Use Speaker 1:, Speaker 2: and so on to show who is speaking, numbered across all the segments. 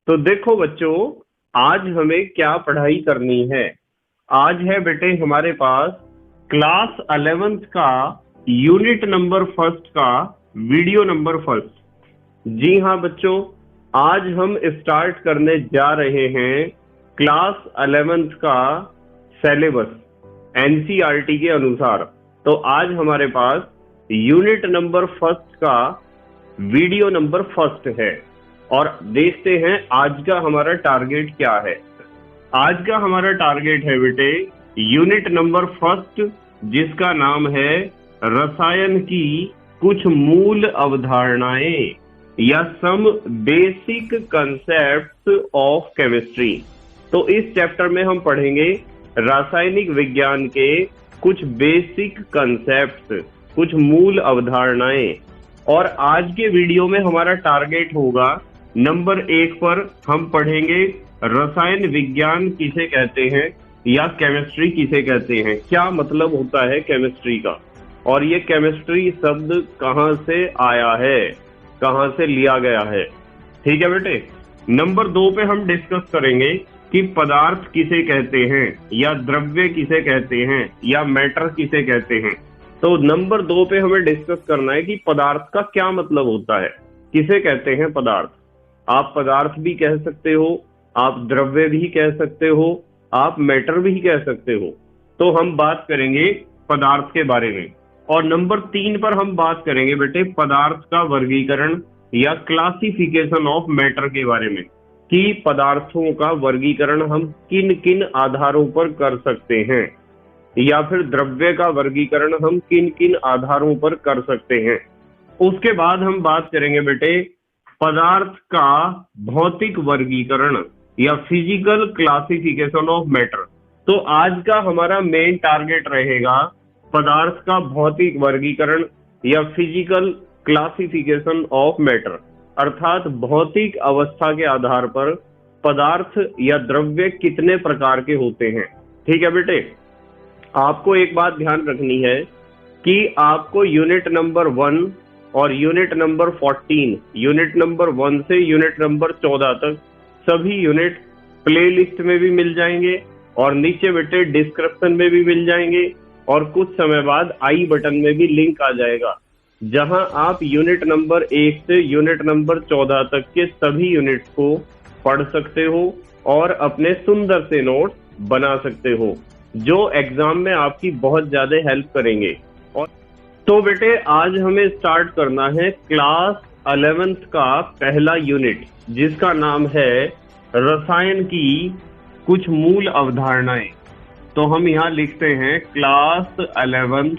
Speaker 1: तो देखो बच्चों, आज हमें क्या पढ़ाई करनी है। आज है बेटे हमारे पास क्लास 11th का यूनिट नंबर फर्स्ट का वीडियो नंबर फर्स्ट। जी हाँ बच्चों, आज हम स्टार्ट करने जा रहे हैं क्लास 11th का सिलेबस एनसीईआरटी के अनुसार। तो आज हमारे पास यूनिट नंबर फर्स्ट का वीडियो नंबर फर्स्ट है और देखते हैं आज का हमारा टारगेट क्या है। आज का हमारा टारगेट है बेटे यूनिट नंबर फर्स्ट, जिसका नाम है रसायन की कुछ मूल अवधारणाएं या some basic concepts of chemistry. तो इस चैप्टर में हम पढ़ेंगे रासायनिक विज्ञान के कुछ बेसिक कंसेप्ट्स, कुछ मूल अवधारणाएं। और आज के वीडियो में हमारा टारगेट होगा नंबर 1 पर हम पढ़ेंगे रसायन विज्ञान किसे कहते हैं या केमिस्ट्री किसे कहते हैं, क्या मतलब होता है केमिस्ट्री का, और ये केमिस्ट्री शब्द कहाँ से आया है, कहाँ से लिया गया है। ठीक है बेटे। नंबर 2 पे हम डिस्कस करेंगे कि पदार्थ किसे कहते हैं या द्रव्य किसे कहते हैं या मैटर किसे कहते हैं। तो नंबर 2 पे हमें डिस्कस करना है कि पदार्थ का क्या मतलब होता है, किसे कहते हैं पदार्थ। आप पदार्थ भी कह सकते हो, आप द्रव्य भी कह सकते हो, आप मैटर भी कह सकते हो। तो हम बात करेंगे पदार्थ के बारे में। और नंबर 3 पर हम बात करेंगे बेटे पदार्थ का वर्गीकरण या क्लासिफिकेशन ऑफ मैटर के बारे में, कि पदार्थों का वर्गीकरण हम किन किन आधारों पर कर सकते हैं, या फिर द्रव्य का वर्गीकरण हम किन किन आधारों पर कर सकते हैं। उसके बाद हम बात करेंगे बेटे पदार्थ का भौतिक वर्गीकरण या फिजिकल क्लासिफिकेशन ऑफ मैटर। तो आज का हमारा मेन टारगेट रहेगा पदार्थ का भौतिक वर्गीकरण या फिजिकल क्लासिफिकेशन ऑफ मैटर, अर्थात भौतिक अवस्था के आधार पर पदार्थ या द्रव्य कितने प्रकार के होते हैं। ठीक है बेटे। आपको एक बात ध्यान रखनी है कि आपको यूनिट नंबर 1 और यूनिट नंबर 14, यूनिट नंबर 1 से यूनिट नंबर 14 तक सभी यूनिट प्लेलिस्ट में भी मिल जाएंगे और नीचे बेटे डिस्क्रिप्शन में भी मिल जाएंगे, और कुछ समय बाद आई बटन में भी लिंक आ जाएगा, जहां आप यूनिट नंबर 1 से यूनिट नंबर 14 तक के सभी यूनिट्स को पढ़ सकते हो और अपने सुंदर से नोट बना सकते हो, जो एग्जाम में आपकी बहुत ज्यादा हेल्प करेंगे। और तो बेटे आज हमें स्टार्ट करना है क्लास 11th का पहला यूनिट, जिसका नाम है रसायन की कुछ मूल अवधारणाएं। तो हम यहाँ लिखते हैं क्लास 11th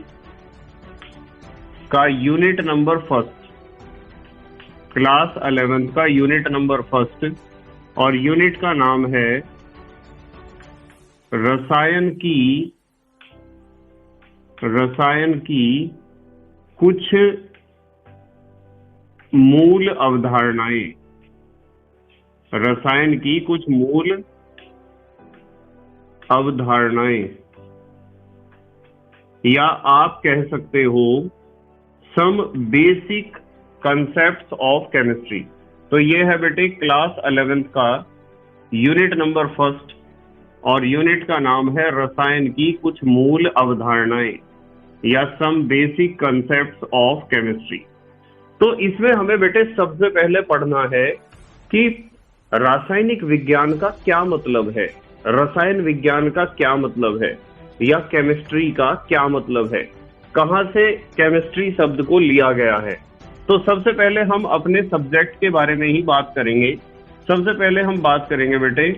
Speaker 1: का unit number first, class 11th का यूनिट नंबर फर्स्ट, और यूनिट का नाम है रसायन की कुछ मूल अवधारणाएं, रसायन की कुछ मूल अवधारणाएं, या आप कह सकते हो some basic concepts of chemistry. तो ये है बेटे क्लास 11th का यूनिट नंबर फर्स्ट और यूनिट का नाम है रसायन की कुछ मूल अवधारणाएं या some basic concepts of chemistry. तो इसमें हमें बेटे सबसे पहले पढ़ना है कि रासायनिक विज्ञान का क्या मतलब है, रसायन विज्ञान का क्या मतलब है, या केमिस्ट्री का क्या मतलब है, कहां से केमिस्ट्री शब्द को लिया गया है। तो सबसे पहले हम अपने सब्जेक्ट के बारे में ही बात करेंगे। सबसे पहले हम बात करेंगे बेटे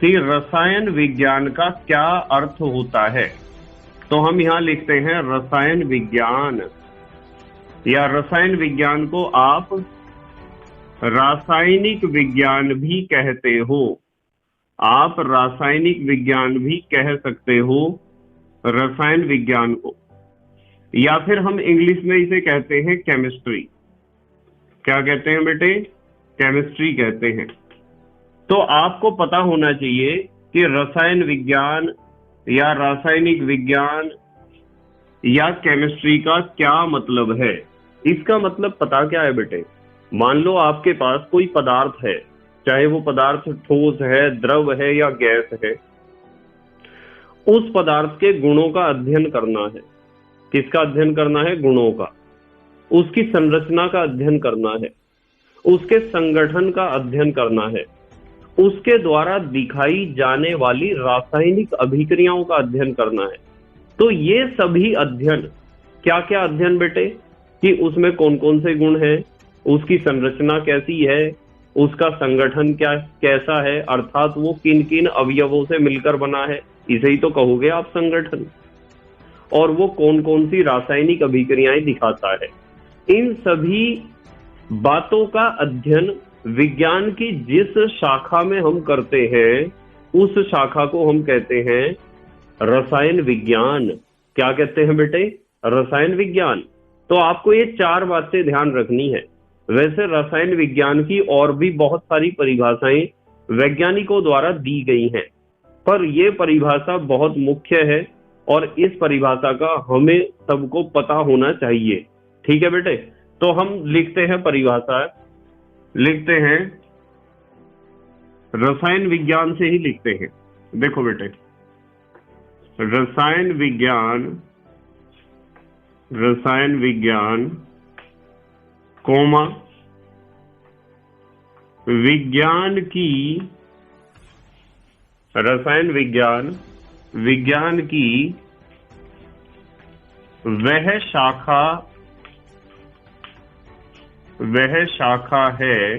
Speaker 1: कि रसायन विज्ञान का क्या अर्थ होता है। तो हम यहाँ लिखते हैं रसायन विज्ञान, या रसायन विज्ञान को आप रासायनिक विज्ञान भी कहते हो, आप रासायनिक विज्ञान भी कह सकते हो रसायन विज्ञान को, या फिर हम इंग्लिश में इसे कहते हैं केमिस्ट्री। क्या कहते हैं बेटे? केमिस्ट्री कहते हैं। तो आपको पता होना चाहिए कि रसायन विज्ञान या रासायनिक विज्ञान या केमिस्ट्री का क्या मतलब है। इसका मतलब पता क्या है बेटे? मान लो आपके पास कोई पदार्थ है चाहे वो पदार्थ ठोस है, द्रव है या गैस है, उस पदार्थ के गुणों का अध्ययन करना है। किसका अध्ययन करना है? गुणों का। उसकी संरचना का अध्ययन करना है, उसके संगठन का अध्ययन करना है, उसके द्वारा दिखाई जाने वाली रासायनिक अभिक्रियाओं का अध्ययन करना है। तो ये सभी अध्ययन, क्या क्या अध्ययन बेटे? कि उसमें कौन कौन से गुण हैं, उसकी संरचना कैसी है, उसका संगठन क्या कैसा है, अर्थात वो किन किन अवयवों से मिलकर बना है, इसे ही तो कहोगे आप संगठन। और वो कौन कौन सी रासायनिक अभिक्रियाएं दिखाता है। इन सभी बातों का अध्ययन विज्ञान की जिस शाखा में हम करते हैं, उस शाखा को हम कहते हैं रसायन विज्ञान। क्या कहते हैं बेटे? रसायन विज्ञान। तो आपको ये 4 बातें ध्यान रखनी है। वैसे रसायन विज्ञान की और भी बहुत सारी परिभाषाएं वैज्ञानिकों द्वारा दी गई हैं, पर यह परिभाषा बहुत मुख्य है और इस परिभाषा का हमें सबको पता होना चाहिए। ठीक है बेटे? तो हम लिखते हैं परिभाषा, लिखते हैं रसायन विज्ञान से ही लिखते हैं। देखो बेटे, रसायन विज्ञान कोमा विज्ञान की, रसायन विज्ञान की वह शाखा है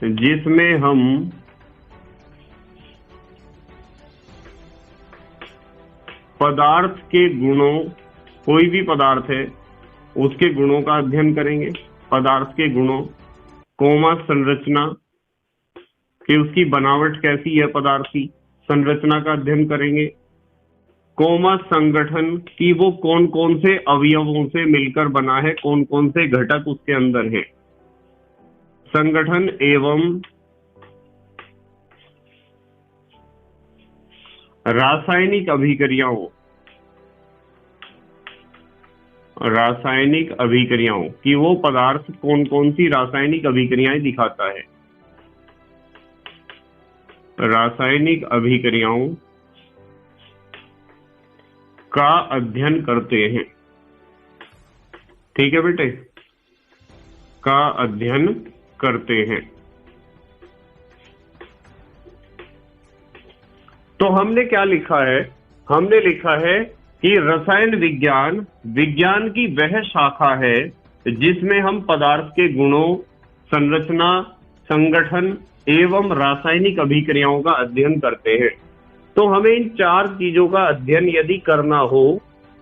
Speaker 1: जिसमें हम पदार्थ के गुणों, कोई भी पदार्थ है उसके गुणों का अध्ययन करेंगे, पदार्थ के गुणों, कोमा संरचना कि उसकी बनावट कैसी है, पदार्थ की संरचना का अध्ययन करेंगे, कोमा संगठन कि वो कौन कौन से अवयवों से मिलकर बना है, कौन कौन से घटक उसके अंदर हैं, संगठन एवं रासायनिक अभिक्रियाओं कि वो पदार्थ कौन कौन सी रासायनिक अभिक्रियाएं दिखाता है, रासायनिक अभिक्रियाओं का अध्ययन करते हैं। ठीक है बेटे? का अध्ययन करते हैं। तो हमने क्या लिखा है? हमने लिखा है कि रसायन विज्ञान की वह शाखा है जिसमें हम पदार्थ के गुणों, संरचना, संगठन एवं रासायनिक अभिक्रियाओं का अध्ययन करते हैं। तो हमें इन 4 चीजों का अध्ययन यदि करना हो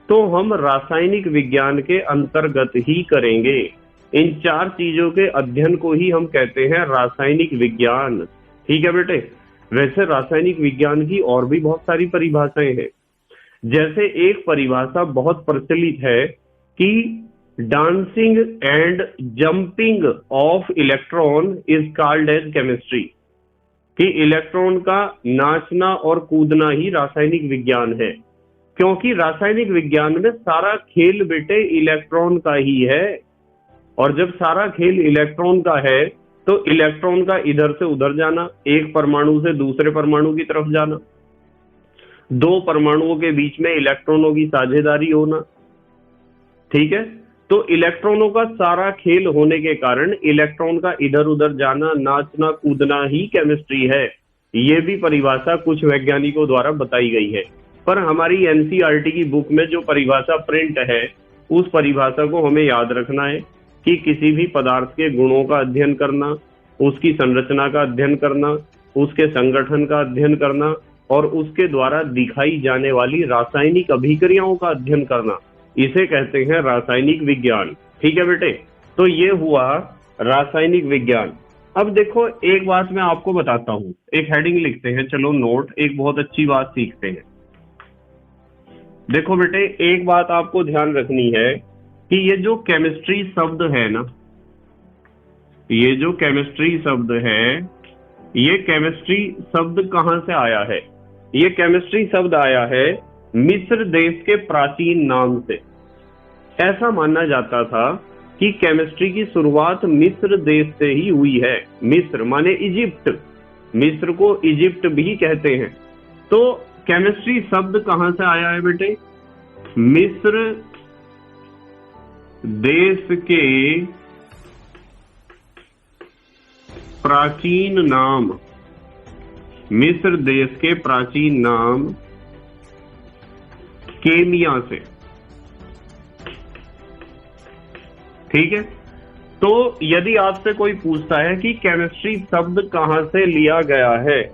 Speaker 1: तो हम रासायनिक विज्ञान के अंतर्गत ही करेंगे। इन 4 चीजों के अध्ययन को ही हम कहते हैं रासायनिक विज्ञान। ठीक है बेटे? वैसे रासायनिक विज्ञान की और भी बहुत सारी परिभाषाएं हैं। जैसे एक परिभाषा बहुत प्रचलित है कि dancing and jumping of electron is called as chemistry, कि इलेक्ट्रॉन का नाचना और कूदना ही रासायनिक विज्ञान है। क्योंकि रासायनिक विज्ञान में सारा खेल बेटे इलेक्ट्रॉन का ही है, और जब सारा खेल इलेक्ट्रॉन का है तो इलेक्ट्रॉन का इधर से उधर जाना, एक परमाणु से दूसरे परमाणु की तरफ जाना, 2 परमाणुओं के बीच में इलेक्ट्रॉनों की साझेदारी होना। ठीक है? तो इलेक्ट्रॉनों का सारा खेल होने के कारण इलेक्ट्रॉन का इधर उधर जाना, नाचना, कूदना ही केमिस्ट्री है। ये भी परिभाषा कुछ वैज्ञानिकों द्वारा बताई गई है, पर हमारी एनसीईआरटी की बुक में जो परिभाषा प्रिंट है उस परिभाषा को हमें याद रखना है कि किसी भी पदार्थ के गुणों का अध्ययन करना, उसकी संरचना का अध्ययन करना, उसके संगठन का अध्ययन करना और उसके द्वारा दिखाई जाने वाली रासायनिक अभिक्रियाओं का अध्ययन करना, इसे कहते हैं रासायनिक विज्ञान। ठीक है बेटे? तो ये हुआ रासायनिक विज्ञान। अब देखो, एक बात मैं आपको बताता हूं, एक हेडिंग लिखते हैं, चलो नोट, एक बहुत अच्छी बात सीखते हैं। देखो बेटे, एक बात आपको ध्यान रखनी है कि ये जो केमिस्ट्री शब्द है ना, ये जो केमिस्ट्री शब्द है, ये केमिस्ट्री शब्द कहां से आया है? ये केमिस्ट्री शब्द आया है मिस्र देश के प्राचीन नाम से। ऐसा माना जाता था कि केमिस्ट्री की शुरुआत मिस्र देश से ही हुई है। मिस्र माने इजिप्ट, मिस्र को इजिप्ट भी कहते हैं। तो केमिस्ट्री शब्द कहां से आया है बेटे? मिस्र देश के प्राचीन नाम, मिस्र देश के प्राचीन नाम केमिया से। ठीक है, तो यदि आपसे कोई पूछता है कि केमिस्ट्री शब्द कहां से लिया गया है,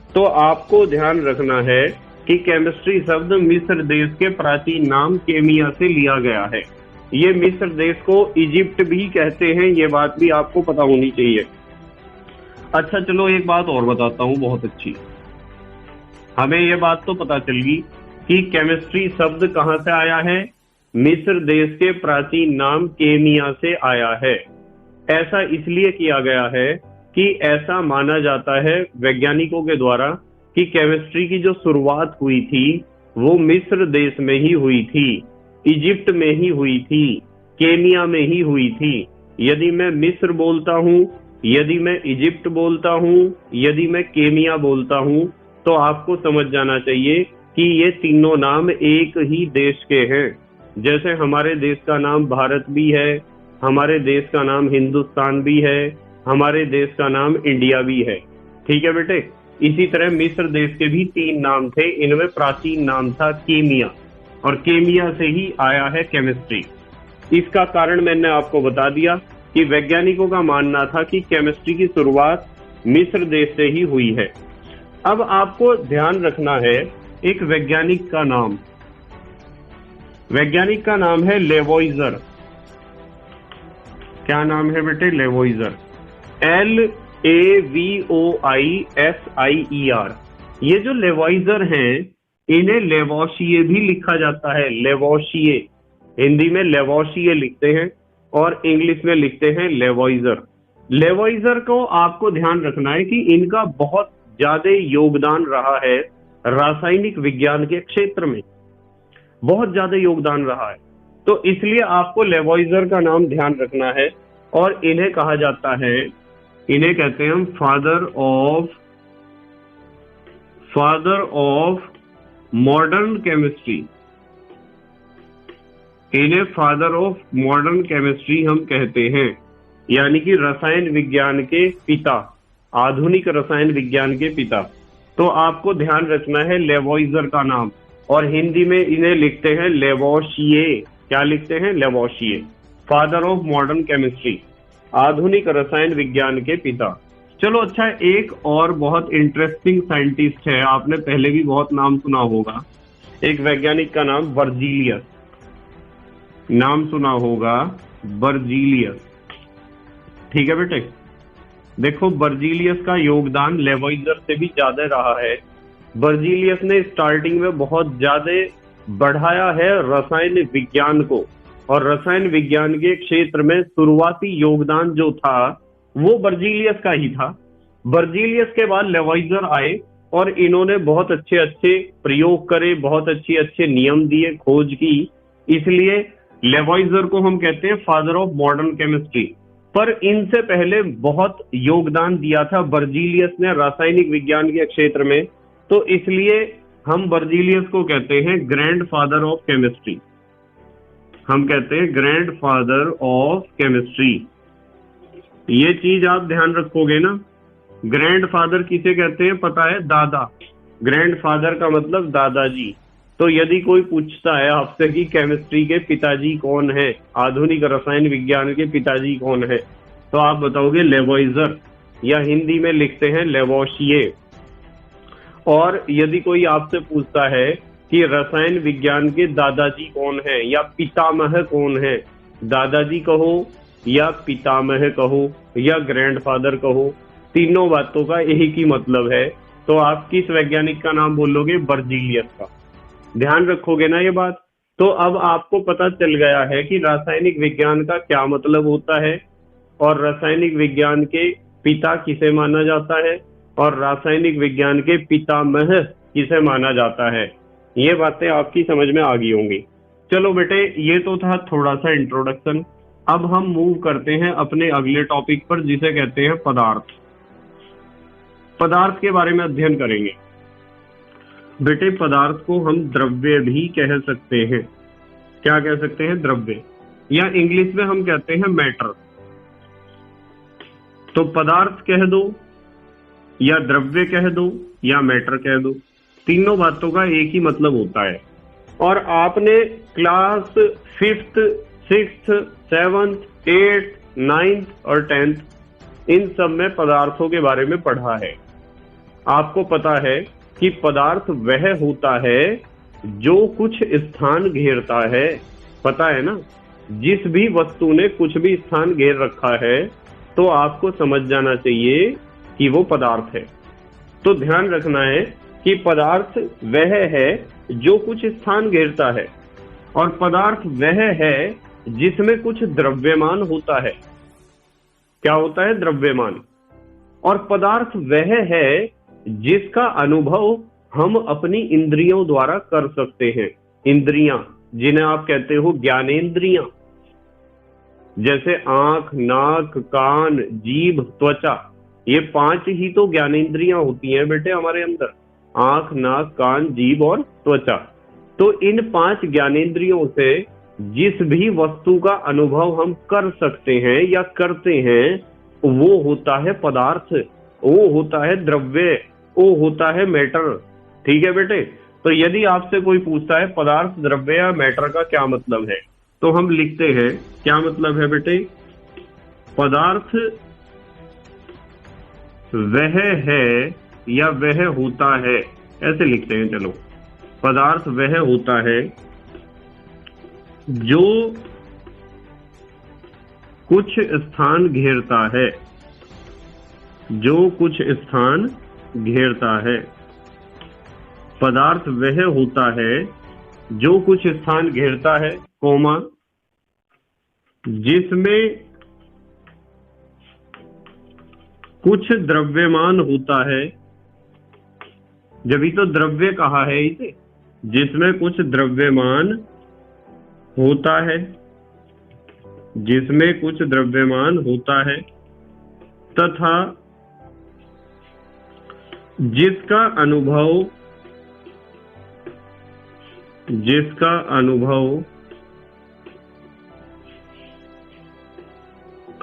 Speaker 1: तो आपको ध्यान रखना है कि केमिस्ट्री शब्द मिस्र देश के प्राचीन नाम केमिया से लिया गया है। ये मिस्र देश को इजिप्ट भी कहते हैं, ये बात भी आपको पता होनी चाहिए। अच्छा चलो एक बात और बताता हूं बहुत अच्छी। हमें ये बात तो पता चल गई कि केमिस्ट्री शब्द कहां से आया है, मिस्र देश के प्राचीन नाम केमिया से आया है। ऐसा इसलिए किया गया है कि ऐसा माना जाता है वैज्ञानिकों के द्वारा कि केमिस्ट्री की जो शुरुआत हुई थी वो मिस्र देश में ही हुई थी, इजिप्ट में ही हुई थी, केमिया में ही हुई थी। यदि मैं मिस्र बोलता हूं, यदि मैं इजिप्ट बोलता हूं, यदि मैं केमिया बोलता हूं, तो आपको समझ जाना चाहिए कि ये तीनों नाम एक ही देश के हैं। जैसे हमारे देश का नाम भारत भी है, हमारे देश का नाम हिंदुस्तान भी है, हमारे देश का नाम इंडिया भी है। ठीक है बेटे, इसी तरह मिस्र देश के भी 3 नाम थे, इनमें प्राचीन नाम था केमिया, और केमिया से ही आया है केमिस्ट्री। इसका कारण मैंने आपको बता दिया कि वैज्ञानिकों का मानना था कि केमिस्ट्री की शुरुआत मिस्र देश से ही हुई है। अब आपको ध्यान रखना है एक वैज्ञानिक का नाम, वैज्ञानिक का नाम है लेवोइजर। क्या नाम है बेटे? लेवोइजर, LAVOISIER। ये जो लेवोइजर हैं इन्हें लेवोशिए भी लिखा जाता है, लेवोशिए। हिंदी में लेवोशिए लिखते हैं और इंग्लिश में लिखते हैं लेवोइजर। लेवोइजर को आपको ध्यान रखना है कि इनका बहुत ज्यादा योगदान रहा है रासायनिक विज्ञान के क्षेत्र में, बहुत ज्यादा योगदान रहा है। तो इसलिए आपको लेवोइजर का नाम ध्यान रखना है, और इन्हें कहा जाता है, इन्हें कहते हैं हम फादर ऑफ मॉडर्न केमिस्ट्री। इन्हें फादर ऑफ मॉडर्न केमिस्ट्री हम कहते हैं, यानी कि रसायन विज्ञान के पिता, आधुनिक रसायन विज्ञान के पिता। तो आपको ध्यान रखना है लेवोइजर का नाम, और हिंदी में इन्हें लिखते हैं लेवोशिए। क्या लिखते हैं? लेवोशिए, फादर ऑफ मॉडर्न केमिस्ट्री, आधुनिक रसायन विज्ञान के पिता। चलो अच्छा, एक और बहुत इंटरेस्टिंग साइंटिस्ट है, आपने पहले भी बहुत नाम सुना होगा, एक वैज्ञानिक का नाम बर्जीलियस। नाम सुना होगा बर्जीलियस। ठीक है बेटे, देखो बर्जीलियस का योगदान लेवोइजर से भी ज्यादा रहा है। बर्जीलियस ने स्टार्टिंग में बहुत ज्यादा बढ़ाया है रसायन विज्ञान को, और रसायन विज्ञान के क्षेत्र में शुरुआती योगदान जो था वो बर्जीलियस का ही था। बर्जीलियस के बाद लेवोइजर आए और इन्होंने बहुत अच्छे अच्छे प्रयोग करे, बहुत अच्छे अच्छे नियम दिए, खोज की। इसलिए लेवोइजर को हम कहते हैं फादर ऑफ मॉडर्न केमिस्ट्री। पर इनसे पहले बहुत योगदान दिया था बर्जीलियस ने रासायनिक विज्ञान के क्षेत्र में, तो इसलिए हम बर्जीलियस को कहते हैं ग्रैंड फादर ऑफ केमिस्ट्री। हम कहते हैं ग्रैंड फादर ऑफ केमिस्ट्री। ये चीज आप ध्यान रखोगे ना। ग्रैंड फादर किसे कहते हैं पता है? दादा। ग्रैंड फादर का मतलब दादाजी। तो यदि कोई पूछता है आपसे कि केमिस्ट्री के पिताजी कौन है, आधुनिक रसायन विज्ञान के पिताजी कौन है, तो आप बताओगे लेवोइजर, या हिंदी में लिखते हैं लेवोशिए। और यदि कोई आपसे पूछता है कि रसायन विज्ञान के दादाजी कौन है या पितामह कौन है, दादाजी कहो या पितामह कहो या ग्रैंडफादर कहो, तीनों बातों का एक ही मतलब है। तो आप किस वैज्ञानिक का नाम बोलोगे? बर्जीलियस का। ध्यान रखोगे ना ये बात। तो अब आपको पता चल गया है कि रासायनिक विज्ञान का क्या मतलब होता है, और रासायनिक विज्ञान के पिता किसे माना जाता है, और रासायनिक विज्ञान के पितामह किसे माना जाता है। ये बातें आपकी समझ में आ गई होंगी। चलो बेटे, ये तो था थोड़ा सा इंट्रोडक्शन। अब हम मूव करते हैं अपने अगले टॉपिक पर, जिसे कहते हैं पदार्थ। पदार्थ के बारे में अध्ययन करेंगे। बेटे पदार्थ को हम द्रव्य भी कह सकते हैं। क्या कह सकते हैं? द्रव्य, या इंग्लिश में हम कहते हैं मैटर। तो पदार्थ कह दो, या द्रव्य कह दो, या मैटर कह दो, तीनों बातों का एक ही मतलब होता है। और आपने class 5th, 6th, 7th, 8th, 9th और 10th इन सब में पदार्थों के बारे में पढ़ा है। आपको पता है कि पदार्थ वह होता है जो कुछ स्थान घेरता है। पता है ना, जिस भी वस्तु ने कुछ भी स्थान घेर रखा है तो आपको समझ जाना चाहिए कि वो पदार्थ है। तो ध्यान रखना है कि पदार्थ वह है जो कुछ स्थान घेरता है, और पदार्थ वह है जिसमें कुछ द्रव्यमान होता है। क्या होता है? द्रव्यमान। और पदार्थ वह है जिसका अनुभव हम अपनी इंद्रियों द्वारा कर सकते हैं। इंद्रियां, जिन्हें आप कहते हो ज्ञानेंद्रियां, जैसे आंख, नाक, कान, जीभ, त्वचा, ये 5 ही तो ज्ञानेंद्रियां होती हैं बेटे हमारे अंदर। आंख, नाक, कान, जीभ और त्वचा। तो इन 5 ज्ञानेंद्रियों से जिस भी वस्तु का अनुभव हम कर सकते हैं या करते हैं, वो होता है पदार्थ, वो होता है द्रव्य, वो होता है मैटर। ठीक है बेटे? तो यदि आपसे कोई पूछता है पदार्थ, द्रव्य या मैटर का क्या मतलब है, तो हम लिखते हैं क्या मतलब है बेटे? पदार्थ वह है या वह होता है, ऐसे लिखते हैं। चलो, पदार्थ वह होता है जो कुछ स्थान घेरता है, जो कुछ स्थान घेरता है। पदार्थ वह होता है जो कुछ स्थान घेरता है, कोमा, जिसमें कुछ द्रव्यमान होता है। जब ही तो द्रव्य कहा है इसे, जिसमें कुछ द्रव्यमान होता है, जिसमें कुछ द्रव्यमान होता है, तथा जिसका अनुभव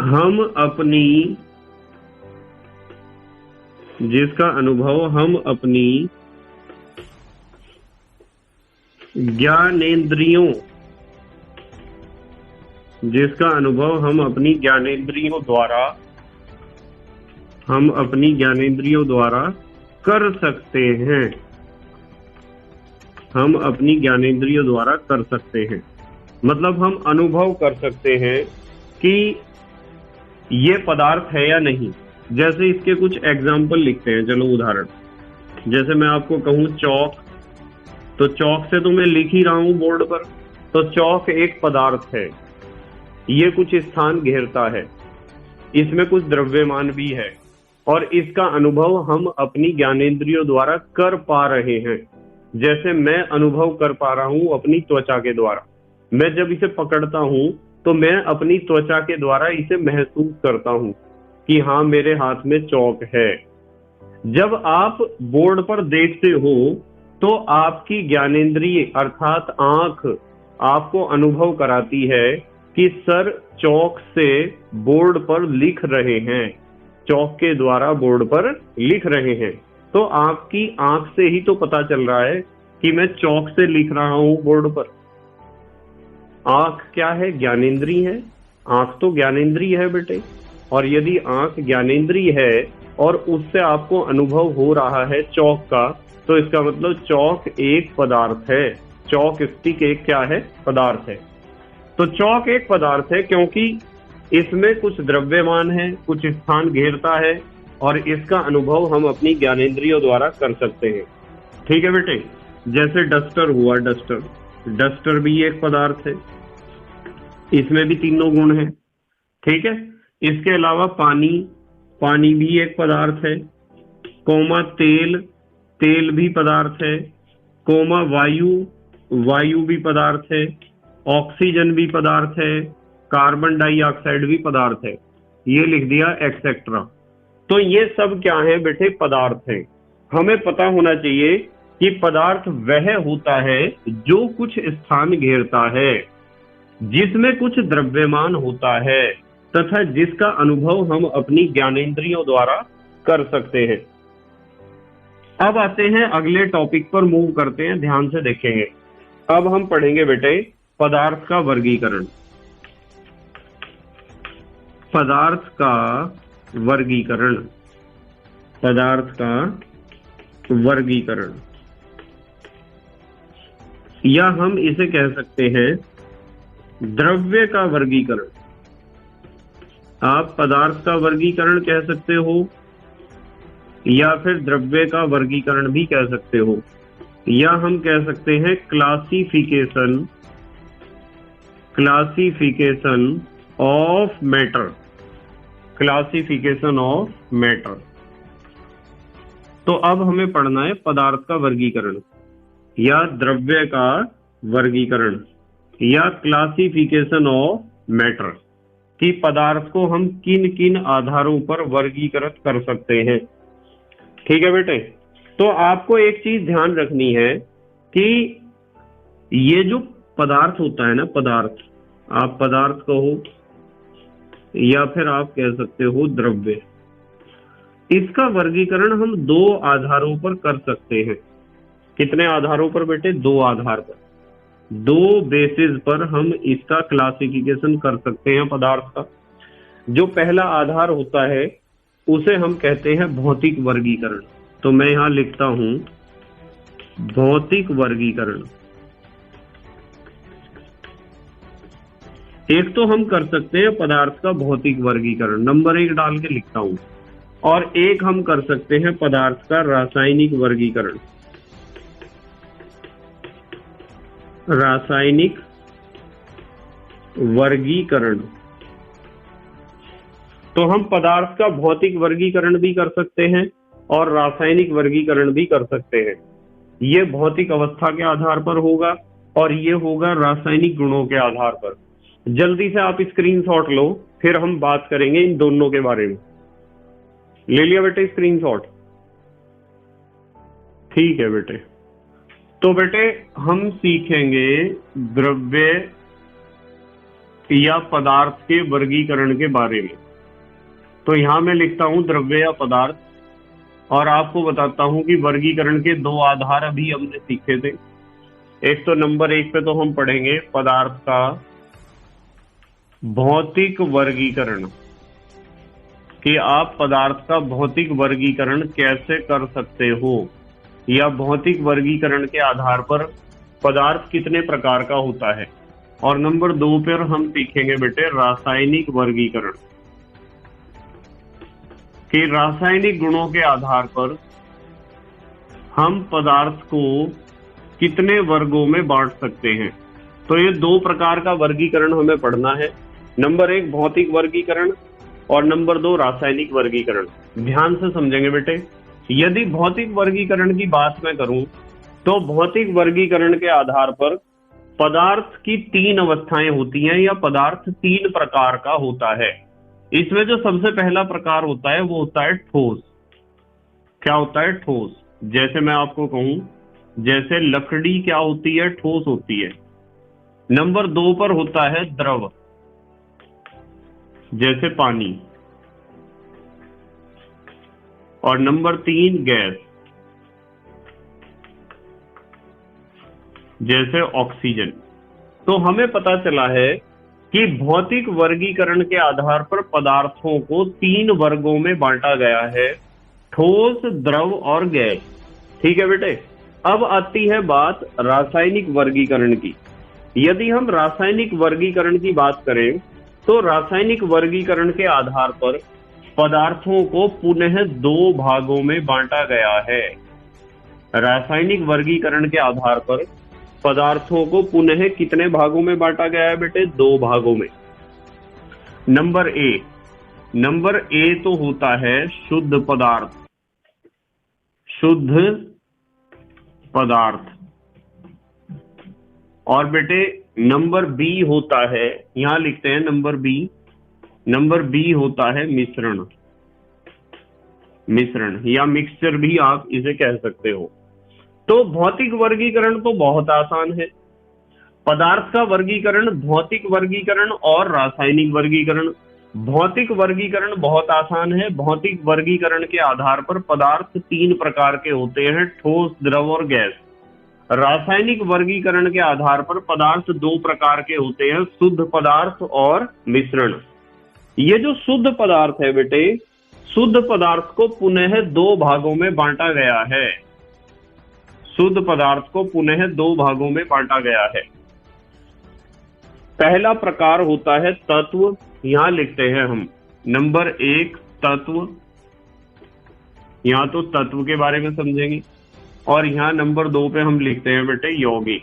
Speaker 1: हम अपनी ज्ञानेंद्रियों द्वारा कर सकते हैं। हम अपनी ज्ञानेंद्रियों द्वारा कर सकते हैं, मतलब हम अनुभव कर सकते हैं कि ये पदार्थ है या नहीं। जैसे इसके कुछ एग्जाम्पल लिखते हैं। चलो उदाहरण, जैसे मैं आपको कहूं चौक, तो चौक से तो मैं लिख ही रहा हूं बोर्ड पर, तो चौक एक पदार्थ है। ये कुछ स्थान घेरता है, इसमें कुछ द्रव्यमान भी है, और इसका अनुभव हम अपनी ज्ञानेंद्रियों द्वारा कर पा रहे हैं। जैसे मैं अनुभव कर पा रहा हूं अपनी त्वचा के द्वारा। मैं जब इसे पकड़ता हूं तो मैं अपनी त्वचा के द्वारा इसे महसूस करता हूं कि हाँ, मेरे हाथ में चौक है। जब आप बोर्ड पर देखते हो तो आपकी ज्ञानेंद्रिय अर्थात आंख आपको अनुभव कराती है कि सर चौक से बोर्ड पर लिख रहे हैं, चौक के द्वारा बोर्ड पर लिख रहे हैं। तो आपकी आंख से ही तो पता चल रहा है कि मैं चौक से लिख रहा हूं बोर्ड पर। आंख क्या है? ज्ञानेंद्रिय है। आंख तो ज्ञानेंद्रिय है बेटे। और यदि आंख ज्ञानेंद्रिय है और उससे आपको अनुभव हो रहा है चौक का, तो इसका मतलब चौक एक पदार्थ है। चौक स्टिक एक क्या है? पदार्थ है। तो चौक एक पदार्थ है क्योंकि इसमें कुछ द्रव्यमान है, कुछ स्थान घेरता है, और इसका अनुभव हम अपनी ज्ञानेंद्रियों द्वारा कर सकते हैं। ठीक है बेटे? जैसे डस्टर हुआ, डस्टर भी एक पदार्थ है, इसमें भी तीनों गुण हैं। ठीक है? इसके अलावा पानी भी एक पदार्थ है, कोमा तेल भी पदार्थ है, कोमा वायु भी पदार्थ है, ऑक्सीजन भी पदार्थ है, कार्बन डाइऑक्साइड भी पदार्थ है, ये लिख दिया एक्सेट्रा। तो ये सब क्या है बेटे, पदार्थ है। हमें पता होना चाहिए कि पदार्थ वह होता है जो कुछ स्थान घेरता है, जिसमें कुछ द्रव्यमान होता है तथा जिसका अनुभव हम अपनी ज्ञानेंद्रियों द्वारा कर सकते हैं। अब आते हैं अगले टॉपिक पर, मूव करते हैं, ध्यान से देखेंगे। अब हम पढ़ेंगे बेटे पदार्थ का वर्गीकरण। पदार्थ का वर्गीकरण, पदार्थ का वर्गीकरण, या हम इसे कह सकते हैं द्रव्य का वर्गीकरण। आप पदार्थ का वर्गीकरण कह सकते हो या फिर द्रव्य का वर्गीकरण भी कह सकते हो, या हम कह सकते हैं classification, classification of matter, classification of matter. तो अब हमें पढ़ना है पदार्थ का वर्गीकरण या द्रव्य का वर्गीकरण या क्लासिफिकेशन ऑफ मैटर, कि पदार्थ को हम किन किन आधारों पर वर्गीकृत कर सकते हैं। ठीक है बेटे, तो आपको एक चीज ध्यान रखनी है कि ये जो पदार्थ होता है ना, पदार्थ, आप पदार्थ कहो या फिर आप कह सकते हो द्रव्य, इसका वर्गीकरण हम दो आधारों पर कर सकते हैं। कितने आधारों पर बेटे? दो आधार पर, दो बेसिस पर हम इसका क्लासिफिकेशन कर सकते हैं पदार्थ का। जो पहला आधार होता है उसे हम कहते हैं भौतिक वर्गीकरण। तो मैं यहां लिखता हूं भौतिक वर्गीकरण। एक तो हम कर सकते हैं पदार्थ का भौतिक वर्गीकरण, नंबर 1 डाल के लिखता हूं, और एक हम कर सकते हैं पदार्थ का रासायनिक वर्गीकरण, रासायनिक वर्गीकरण। तो हम पदार्थ का भौतिक वर्गीकरण भी कर सकते हैं और रासायनिक वर्गीकरण भी कर सकते हैं। ये भौतिक अवस्था के आधार पर होगा और ये होगा रासायनिक गुणों के आधार पर। जल्दी से आप स्क्रीनशॉट लो, फिर हम बात करेंगे इन दोनों के बारे में। ले लिया बेटे स्क्रीनशॉट? ठीक है बेटे। तो बेटे हम सीखेंगे द्रव्य या पदार्थ के वर्गीकरण के बारे में। तो यहां मैं लिखता हूं द्रव्य या पदार्थ, और आपको बताता हूं कि वर्गीकरण के दो आधार अभी हमने सीखे थे। एक तो नंबर 1 पे तो हम पढ़ेंगे पदार्थ का भौतिक वर्गीकरण, कि आप पदार्थ का भौतिक वर्गीकरण कैसे कर सकते हो, या भौतिक वर्गीकरण के आधार पर पदार्थ कितने प्रकार का होता है। और नंबर 2 पर हम सीखेंगे बेटे रासायनिक वर्गीकरण, कि रासायनिक गुणों के आधार पर हम पदार्थ को कितने वर्गों में बांट सकते हैं। तो ये दो प्रकार का वर्गीकरण हमें पढ़ना है, नंबर 1 भौतिक वर्गीकरण और नंबर 2 रासायनिक वर्गीकरण। ध्यान से समझेंगे बेटे। यदि भौतिक वर्गीकरण की बात मैं करूं तो भौतिक वर्गीकरण के आधार पर पदार्थ की 3 अवस्थाएं होती हैं, या पदार्थ 3 प्रकार का होता है। इसमें जो सबसे पहला प्रकार होता है वो होता है ठोस। क्या होता है? ठोस। जैसे मैं आपको कहूं, जैसे लकड़ी क्या होती है? ठोस होती है। नंबर 2 पर होता है द्रव, जैसे पानी। और नंबर 3 गैस, जैसे ऑक्सीजन। तो हमें पता चला है कि भौतिक वर्गीकरण के आधार पर पदार्थों को 3 वर्गों में बांटा गया है, ठोस, द्रव और गैस। ठीक है बेटे। अब आती है बात रासायनिक वर्गीकरण की। यदि हम रासायनिक वर्गीकरण की बात करें तो रासायनिक वर्गीकरण के आधार पर पदार्थों को पुनः 2 भागों में बांटा गया है। रासायनिक वर्गीकरण के आधार पर पदार्थों को पुनः कितने भागों में बांटा गया है बेटे? 2 भागों में। नंबर ए तो होता है शुद्ध पदार्थ, शुद्ध पदार्थ। और बेटे नंबर बी होता है, यहां लिखते हैं नंबर बी, नंबर बी होता है मिश्रण, मिश्रण या मिक्सचर भी आप इसे कह सकते हो। तो भौतिक वर्गीकरण तो बहुत आसान है। पदार्थ का वर्गीकरण, भौतिक वर्गीकरण और रासायनिक वर्गीकरण। भौतिक वर्गीकरण बहुत आसान है। भौतिक वर्गीकरण के आधार पर पदार्थ 3 प्रकार के होते हैं, ठोस, द्रव और गैस। रासायनिक वर्गीकरण के आधार पर पदार्थ 2 प्रकार के होते हैं, शुद्ध पदार्थ और मिश्रण। ये जो शुद्ध पदार्थ है बेटे, शुद्ध पदार्थ को पुनः 2 भागों में बांटा गया है। शुद्ध पदार्थ को पुनः 2 भागों में बांटा गया है। पहला प्रकार होता है तत्व, यहां लिखते हैं हम नंबर 1 तत्व, यहां तो तत्व के बारे में समझेंगे, और यहां नंबर 2 पे हम लिखते हैं बेटे यौगिक।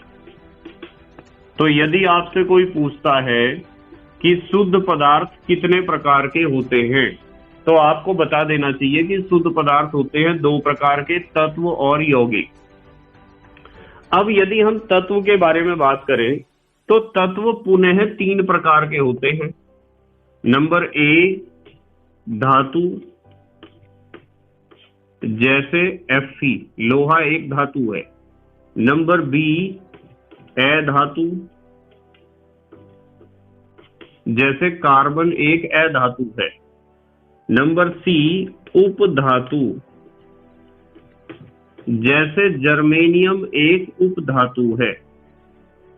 Speaker 1: तो यदि आपसे कोई पूछता है कि शुद्ध पदार्थ कितने प्रकार के होते हैं, तो आपको बता देना चाहिए कि शुद्ध पदार्थ होते हैं 2 प्रकार के, तत्व और यौगिक। अब यदि हम तत्व के बारे में बात करें तो तत्व पुनः 3 प्रकार के होते हैं। नंबर ए धातु, जैसे Fe, लोहा एक धातु है। नंबर बी अधातु, जैसे कार्बन एक अधातु है। नंबर सी उपधातु, जैसे जर्मेनियम एक उपधातु है।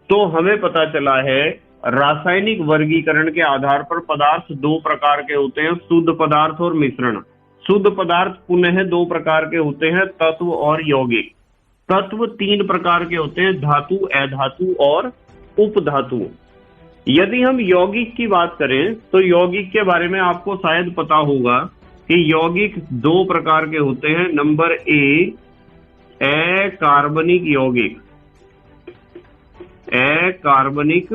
Speaker 1: तो हमें पता चला है रासायनिक वर्गीकरण के आधार पर पदार्थ 2 प्रकार के होते हैं, शुद्ध पदार्थ और मिश्रण। शुद्ध पदार्थ पुनः 2 प्रकार के होते हैं, तत्व और यौगिक। तत्व 3 प्रकार के होते हैं, धातु, अधातु और उपधातु। यदि हम यौगिक की बात करें तो यौगिक के बारे में आपको शायद पता होगा कि यौगिक 2 प्रकार के होते हैं। नंबर ए अकार्बनिक यौगिक, अकार्बनिक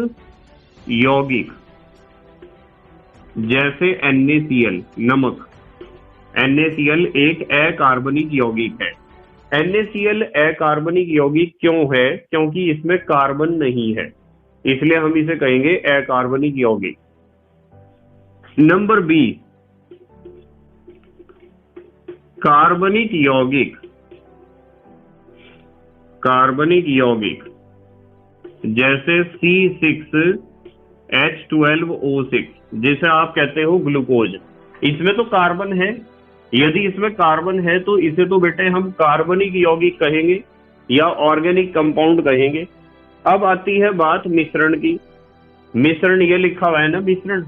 Speaker 1: यौगिक, जैसे NaCl, नमक। NaCl एक अकार्बनिक यौगिक है। NaCl अकार्बनिक यौगिक क्यों है? क्योंकि इसमें कार्बन नहीं है, इसलिए हम इसे कहेंगे अकार्बनिक यौगिक। नंबर बी कार्बनिक यौगिक, कार्बनिक यौगिक, जैसे C6H12O6, जिसे आप कहते हो ग्लूकोज। इसमें तो कार्बन है। यदि इसमें कार्बन है तो इसे तो बेटे हम कार्बनिक यौगिक कहेंगे या ऑर्गेनिक कंपाउंड कहेंगे। अब आती है बात मिश्रण की। मिश्रण ये लिखा हुआ है ना, मिश्रण।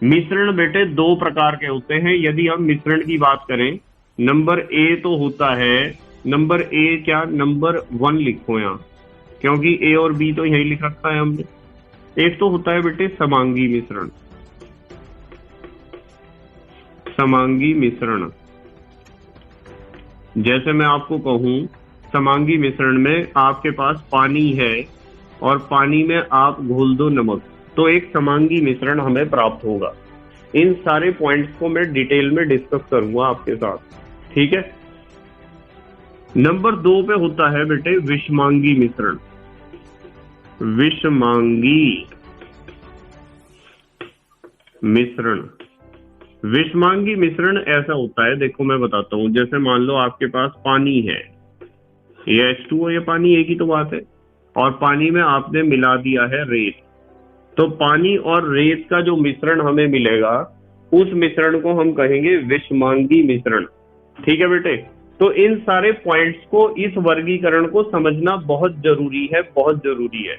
Speaker 1: मिश्रण बेटे 2 प्रकार के होते हैं। यदि हम मिश्रण की बात करें, नंबर ए तो होता है, नंबर ए क्या, नंबर 1 लिखो यहाँ, क्योंकि ए और बी तो यही लिख रखा है हमने। एक तो होता है बेटे समांगी मिश्रण, समांगी मिश्रण। जैसे मैं आपको कहूं, समांगी मिश्रण में आपके पास पानी है और पानी में आप घोल दो नमक, तो एक समांगी मिश्रण हमें प्राप्त होगा। इन सारे पॉइंट्स को मैं डिटेल में डिस्कस करूंगा आपके साथ, ठीक है। नंबर 2 पे होता है बेटे विषमांगी मिश्रण, विषमांगी मिश्रण। विषमांगी मिश्रण ऐसा होता है, देखो मैं बताता हूं। जैसे मान लो आपके पास पानी है, ये H2O, ये पानी एक ही तो बात है, और पानी में आपने मिला दिया है रेत। तो पानी और रेत का जो मिश्रण हमें मिलेगा, उस मिश्रण को हम कहेंगे विषमांगी मिश्रण, ठीक है बेटे। तो इन सारे पॉइंट्स को, इस वर्गीकरण को समझना बहुत जरूरी है, बहुत जरूरी है,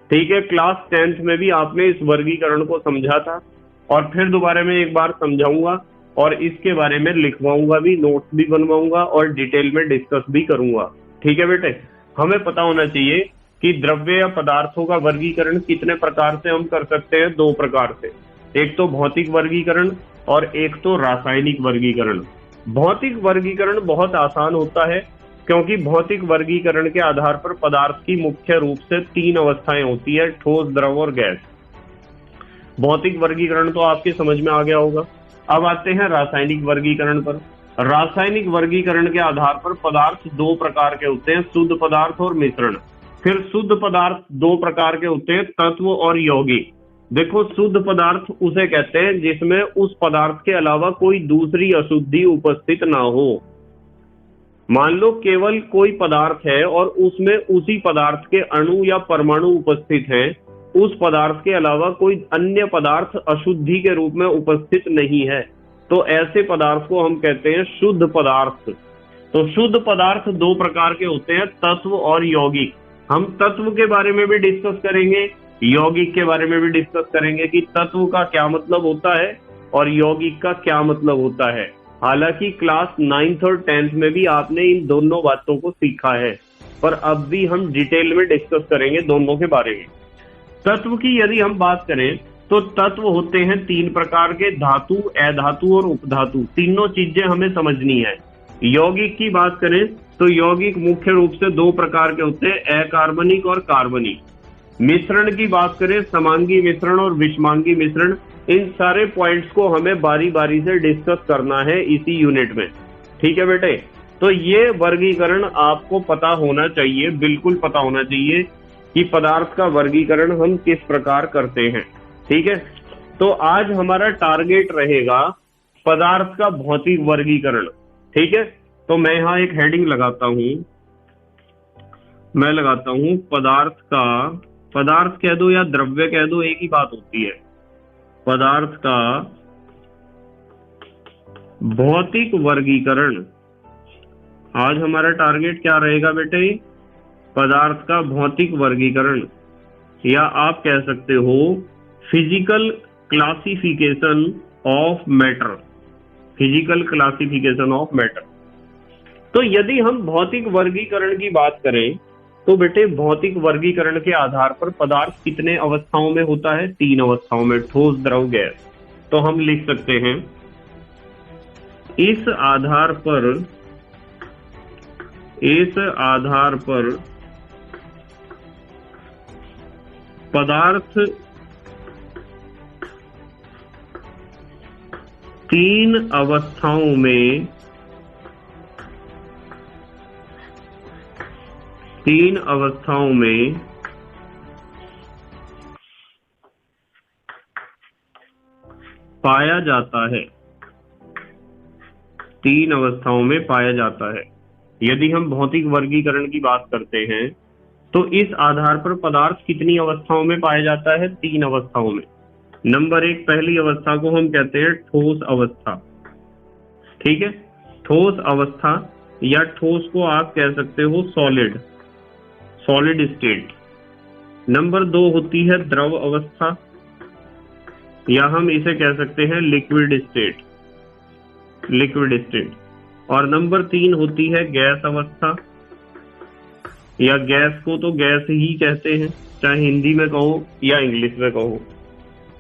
Speaker 1: ठीक है। क्लास 10th में भी आपने इस वर्गीकरण को समझा था, और फिर दोबारा मैं एक बार समझाऊंगा और इसके बारे में लिखवाऊंगा भी, नोट्स भी बनवाऊंगा और डिटेल में डिस्कस भी करूंगा, ठीक है बेटे। हमें पता होना चाहिए कि द्रव्य या पदार्थों का वर्गीकरण कितने प्रकार से हम कर सकते हैं। 2 प्रकार से, एक तो भौतिक वर्गीकरण और एक तो रासायनिक वर्गीकरण। भौतिक वर्गीकरण बहुत आसान होता है, क्योंकि भौतिक वर्गीकरण के आधार पर पदार्थ की मुख्य रूप से 3 अवस्थाएं होती है, ठोस, द्रव और गैस। भौतिक वर्गीकरण तो आपके समझ में आ गया होगा। अब आते हैं रासायनिक वर्गीकरण पर। रासायनिक वर्गीकरण के आधार पर पदार्थ 2 प्रकार के होते हैं, शुद्ध पदार्थ और मिश्रण। फिर शुद्ध पदार्थ दो प्रकार के होते हैं, तत्व और यौगिक। देखो, शुद्ध पदार्थ उसे कहते हैं जिसमें उस पदार्थ के अलावा कोई दूसरी अशुद्धि उपस्थित ना हो। मान लो केवल कोई पदार्थ है और उसमें उसी पदार्थ के अणु या परमाणु उपस्थित हैं, उस पदार्थ के अलावा कोई अन्य पदार्थ अशुद्धि के रूप में उपस्थित नहीं है, तो ऐसे पदार्थ को हम कहते हैं शुद्ध पदार्थ। तो शुद्ध पदार्थ दो प्रकार के होते हैं, तत्व और यौगिक। हम तत्व के बारे में भी डिस्कस करेंगे, यौगिक के बारे में भी डिस्कस करेंगे कि तत्व का क्या मतलब होता है और यौगिक का क्या मतलब होता है। हालांकि क्लास 9th और 10th में भी आपने इन दोनों बातों को सीखा है, पर अब भी हम डिटेल में डिस्कस करेंगे दोनों के बारे में। तत्व की यदि हम बात करें तो तत्व होते हैं तीन प्रकार के, धातु, अधातु और उपधातु। तीनों चीजें हमें समझनी है। यौगिक की बात करें तो यौगिक मुख्य रूप से दो प्रकार के होते हैं, अकार्बनिक और कार्बनिक। मिश्रण की बात करें, समांगी मिश्रण और विषमांगी मिश्रण। इन सारे पॉइंट्स को हमें बारी बारी से डिस्कस करना है इसी यूनिट में। ठीक है बेटे, तो ये वर्गीकरण आपको पता होना चाहिए, बिल्कुल पता होना चाहिए कि पदार्थ का वर्गीकरण हम किस प्रकार करते हैं। ठीक है, तो आज हमारा टारगेट रहेगा पदार्थ का भौतिक वर्गीकरण। ठीक है, तो मैं यहाँ एक हेडिंग लगाता हूं, मैं लगाता हूं पदार्थ का, पदार्थ कह दो या द्रव्य कह दो, एक ही बात होती है, पदार्थ का भौतिक वर्गीकरण। आज हमारा टारगेट क्या रहेगा बेटे? पदार्थ का भौतिक वर्गीकरण, या आप कह सकते हो physical classification of matter, physical classification of matter. तो यदि हम भौतिक वर्गीकरण की बात करें तो बेटे भौतिक वर्गीकरण के आधार पर पदार्थ कितने अवस्थाओं में होता है? तीन अवस्थाओं में, ठोस, द्रव, गैस। तो हम लिख सकते हैं इस आधार पर पदार्थ तीन अवस्थाओं में पाया जाता है, तीन अवस्थाओं में पाया जाता है। यदि हम भौतिक वर्गीकरण की बात करते हैं तो इस आधार पर पदार्थ कितनी अवस्थाओं में पाया जाता है? तीन अवस्थाओं में। नंबर एक, पहली अवस्था को हम कहते हैं ठोस अवस्था। ठीक है, ठोस अवस्था, या ठोस को आप कह सकते हो सॉलिड स्टेट। नंबर दो होती है द्रव अवस्था, या हम इसे कह सकते हैं लिक्विड स्टेट। और नंबर तीन होती है गैस अवस्था, या गैस को तो गैस ही कहते हैं, चाहे हिंदी में कहो या इंग्लिश में कहो।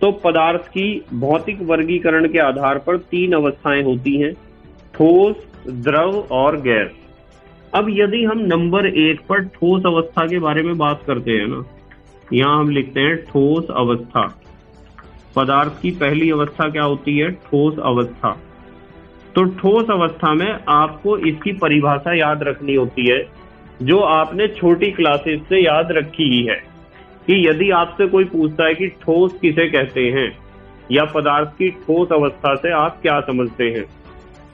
Speaker 1: तो पदार्थ की भौतिक वर्गीकरण के आधार पर तीन अवस्थाएं होती हैं, ठोस, द्रव और गैस। अब यदि हम नंबर एक पर ठोस अवस्था के बारे में बात करते हैं ना, यहाँ हम लिखते हैं ठोस अवस्था। पदार्थ की पहली अवस्था क्या होती है? ठोस अवस्था। तो ठोस अवस्था में आपको इसकी परिभाषा याद रखनी होती है, जो आपने छोटी क्लासेस से याद रखी ही है, कि यदि आपसे कोई पूछता है कि ठोस किसे कहते हैं या पदार्थ की ठोस अवस्था से आप क्या समझते हैं,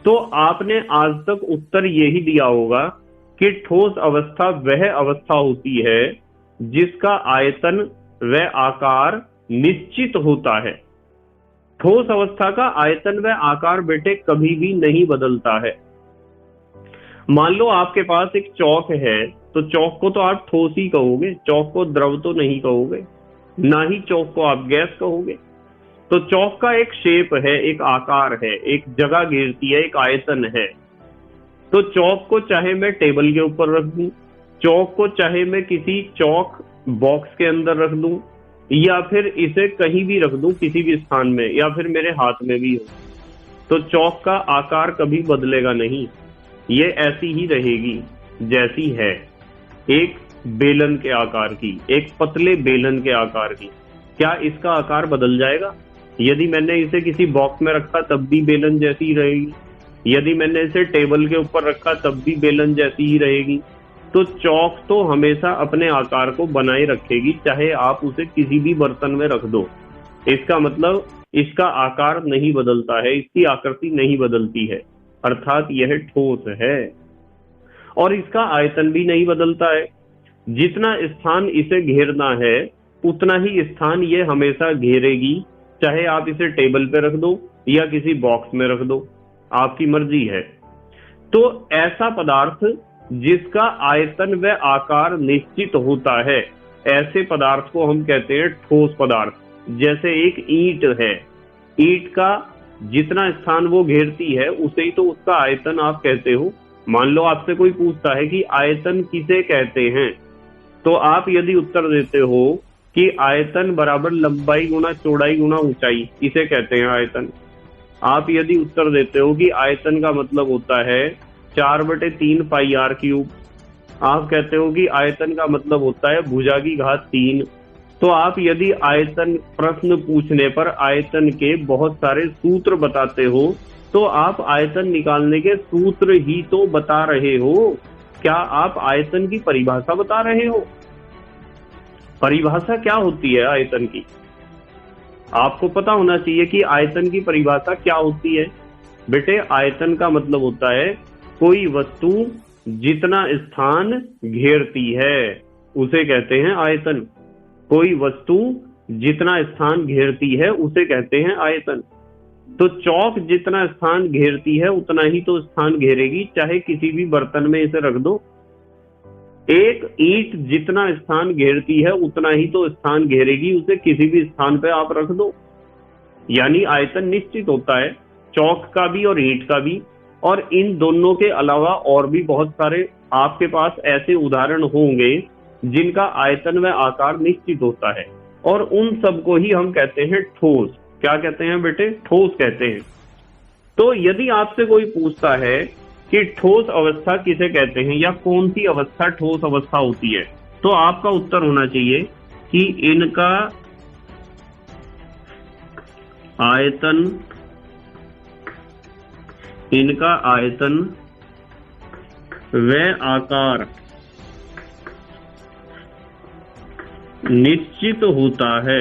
Speaker 1: तो आपने आज तक उत्तर यही दिया होगा कि ठोस अवस्था वह अवस्था होती है जिसका आयतन व आकार निश्चित होता है। ठोस अवस्था का आयतन व आकार बेटे कभी भी नहीं बदलता है। मान लो आपके पास एक चौक है, तो चौक को तो आप ठोस ही कहोगे, चौक को द्रव तो नहीं कहोगे, ना ही चौक को आप गैस कहोगे। तो चौक का एक शेप है, एक आकार है, एक जगह घेरती है, एक आयतन है। तो चौक को चाहे मैं टेबल के ऊपर रख दूं, चौक को चाहे मैं किसी चौक बॉक्स के अंदर रख दूं, या फिर इसे कहीं भी रख दूं, किसी भी स्थान में, या फिर मेरे हाथ में भी हो, तो चौक का आकार कभी बदलेगा नहीं, ये ऐसी ही रहेगी जैसी है, एक बेलन के आकार की, एक पतले बेलन के आकार की। क्या इसका आकार बदल जाएगा? यदि मैंने इसे किसी बॉक्स में रखा तब भी बेलन जैसी ही रहेगी, यदि मैंने इसे टेबल के ऊपर रखा तब भी बेलन जैसी ही रहेगी। तो चौक तो हमेशा अपने आकार को बनाए रखेगी, चाहे आप उसे किसी भी बर्तन में रख दो। इसका मतलब इसका आकार नहीं बदलता है, इसकी आकृति नहीं बदलती है, अर्थात यह ठोस है। और इसका आयतन भी नहीं बदलता है। जितना स्थान इसे घेरना है उतना ही स्थान ये हमेशा घेरेगी, चाहे आप इसे टेबल पे रख दो या किसी बॉक्स में रख दो, आपकी मर्जी है। तो ऐसा पदार्थ जिसका आयतन व आकार निश्चित होता है, ऐसे पदार्थ को हम कहते हैं ठोस पदार्थ। जैसे एक ईंट है, ईंट का जितना स्थान वो घेरती है उसे ही तो उसका आयतन आप कहते हो। मान लो आपसे कोई पूछता है कि आयतन किसे कहते हैं, तो आप यदि उत्तर देते हो कि आयतन बराबर लंबाई गुना चौड़ाई गुना ऊंचाई, इसे कहते हैं आयतन। आप यदि उत्तर देते हो कि आयतन का मतलब होता है 4/3 पाई आर क्यूब, आप कहते हो कि आयतन का मतलब होता है भुजा की घात 3, तो आप यदि आयतन प्रश्न पूछने पर आयतन के बहुत सारे सूत्र बताते हो, तो आप आयतन निकालने के सूत्र ही तो बता रहे हो, क्या आप आयतन की परिभाषा बता रहे हो? परिभाषा क्या होती है आयतन की? आपको पता होना चाहिए कि आयतन की परिभाषा क्या होती है। बेटे, आयतन का मतलब होता है कोई वस्तु जितना स्थान घेरती है उसे कहते हैं आयतन। कोई वस्तु जितना स्थान घेरती है उसे कहते हैं आयतन। तो चौक जितना स्थान घेरती है उतना ही तो स्थान घेरेगी, चाहे किसी भी बर्तन में इसे रख दो। एक ईंट जितना स्थान घेरती है उतना ही तो स्थान घेरेगी, उसे किसी भी स्थान पे आप रख दो। यानी आयतन निश्चित होता है, चौक का भी और ईंट का भी। और इन दोनों के अलावा और भी बहुत सारे आपके पास ऐसे उदाहरण होंगे जिनका आयतन व आकार निश्चित होता है, और उन सबको ही हम कहते हैं ठोस। क्या कहते हैं बेटे? ठोस कहते हैं। तो यदि आपसे कोई पूछता है कि ठोस अवस्था किसे कहते हैं या कौन सी अवस्था ठोस अवस्था होती है, तो आपका उत्तर होना चाहिए कि इनका आयतन व आकार निश्चित होता है।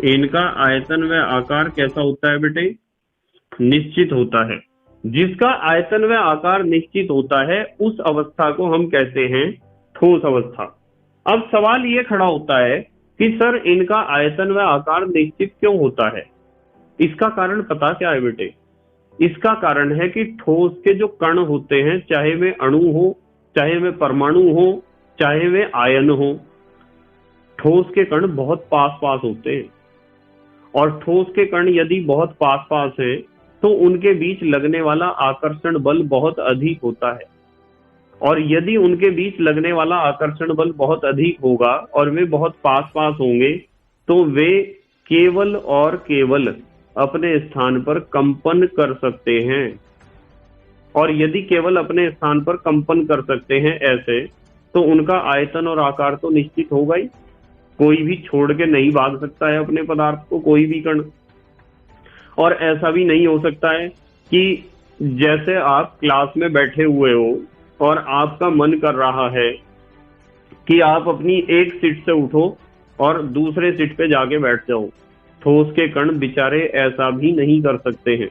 Speaker 1: इनका आयतन व आकार कैसा होता है बेटे? निश्चित होता है। जिसका आयतन व आकार निश्चित होता है उस अवस्था को हम कहते हैं ठोस अवस्था। अब सवाल ये खड़ा होता है कि सर इनका आयतन व आकार निश्चित क्यों होता है? इसका कारण पता क्या है बेटे? इसका कारण है कि ठोस के जो कण होते हैं, चाहे वे अणु हो, चाहे वे परमाणु हो, चाहे वे आयन हो, ठोस के कण बहुत पास पास होते हैं। और ठोस के कण यदि बहुत पास पास हैं तो उनके बीच लगने वाला आकर्षण बल बहुत अधिक होता है। और यदि उनके बीच लगने वाला आकर्षण बल बहुत अधिक होगा और वे बहुत पास पास होंगे, तो वे केवल और केवल अपने स्थान पर कंपन कर सकते हैं। और यदि केवल अपने स्थान पर कंपन कर सकते हैं ऐसे, तो उनका आयतन और आकार तो निश्चित होगा ही। कोई भी छोड़ के नहीं भाग सकता है अपने पदार्थ को, कोई भी कण। और ऐसा भी नहीं हो सकता है कि जैसे आप क्लास में बैठे हुए हो और आपका मन कर रहा है कि आप अपनी एक सीट से उठो और दूसरे सीट पे जाके बैठ जाओ। ठोस के कण बेचारे ऐसा भी नहीं कर सकते हैं।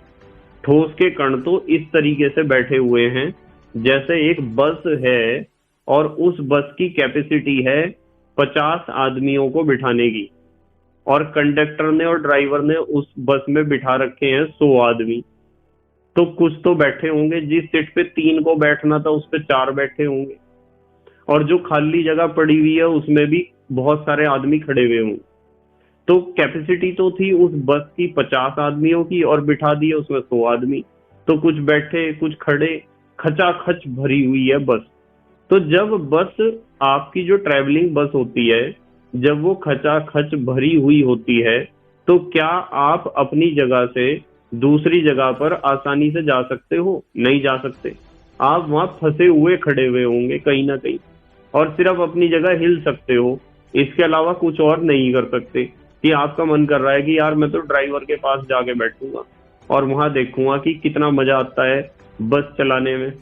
Speaker 1: ठोस के कण तो इस तरीके से बैठे हुए हैं जैसे एक बस है और उस बस की कैपेसिटी है 50 आदमियों को बिठाने की, और कंडक्टर ने और ड्राइवर ने उस बस में बिठा रखे हैं 100 आदमी। तो कुछ तो बैठे होंगे, जिस सीट पे 3 को बैठना था उस पे 4 बैठे होंगे, और जो खाली जगह पड़ी हुई है उसमें भी बहुत सारे आदमी खड़े हुए होंगे। तो कैपेसिटी तो थी उस बस की 50 आदमियों की और बिठा दिए उसमें 100 आदमी। तो कुछ बैठे कुछ खड़े, खचाखच भरी हुई है बस। तो जब बस, आपकी जो ट्रैवलिंग बस होती है, जब वो खचाखच भरी हुई होती है, तो क्या आप अपनी जगह से दूसरी जगह पर आसानी से जा सकते हो? नहीं जा सकते। आप वहां फंसे हुए खड़े हुए होंगे कहीं ना कहीं, और सिर्फ अपनी जगह हिल सकते हो, इसके अलावा कुछ और नहीं कर सकते। कि आपका मन कर रहा है कि यार मैं तो ड्राइवर के पास जाके बैठूंगा और वहां देखूंगा कि कितना मजा आता है बस चलाने में।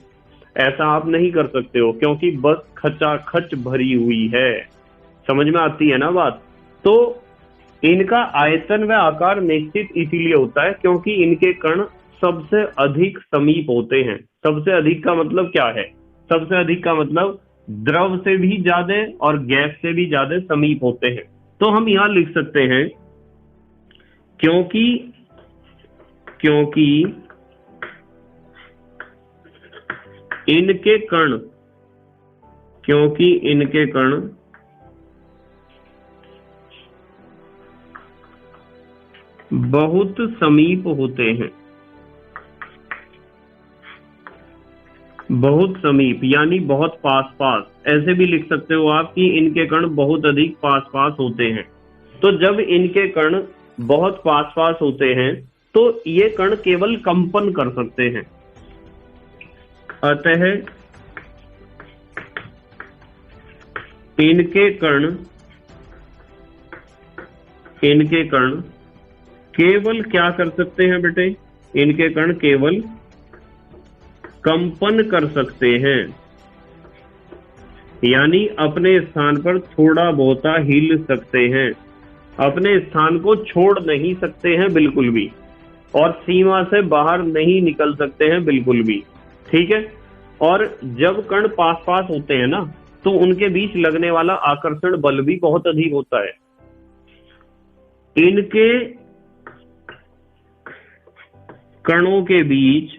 Speaker 1: ऐसा आप नहीं कर सकते हो, क्योंकि बस खचाखच भरी हुई है। समझ में आती है ना बात? तो इनका आयतन व आकार निश्चित इसीलिए होता है क्योंकि इनके कण सबसे अधिक समीप होते हैं। सबसे अधिक का मतलब क्या है? सबसे अधिक का मतलब द्रव से भी ज्यादा और गैस से भी ज्यादा समीप होते हैं। तो हम यहां लिख सकते हैं क्योंकि इनके कण बहुत समीप होते हैं। बहुत समीप यानी बहुत पास पास। ऐसे भी लिख सकते हो आप कि इनके कण बहुत अधिक पास पास होते हैं। तो जब इनके कण बहुत पास पास होते हैं तो ये कण केवल कंपन कर सकते हैं। अतः इनके कण केवल क्या कर सकते हैं बेटे? इनके कण केवल कंपन कर सकते हैं, यानी अपने स्थान पर थोड़ा बहुता हिल सकते हैं। अपने स्थान को छोड़ नहीं सकते हैं बिल्कुल भी, और सीमा से बाहर नहीं निकल सकते हैं बिल्कुल भी। ठीक है। और जब कण पास पास होते हैं ना, तो उनके बीच लगने वाला आकर्षण बल भी बहुत अधिक होता है। इनके कणों के बीच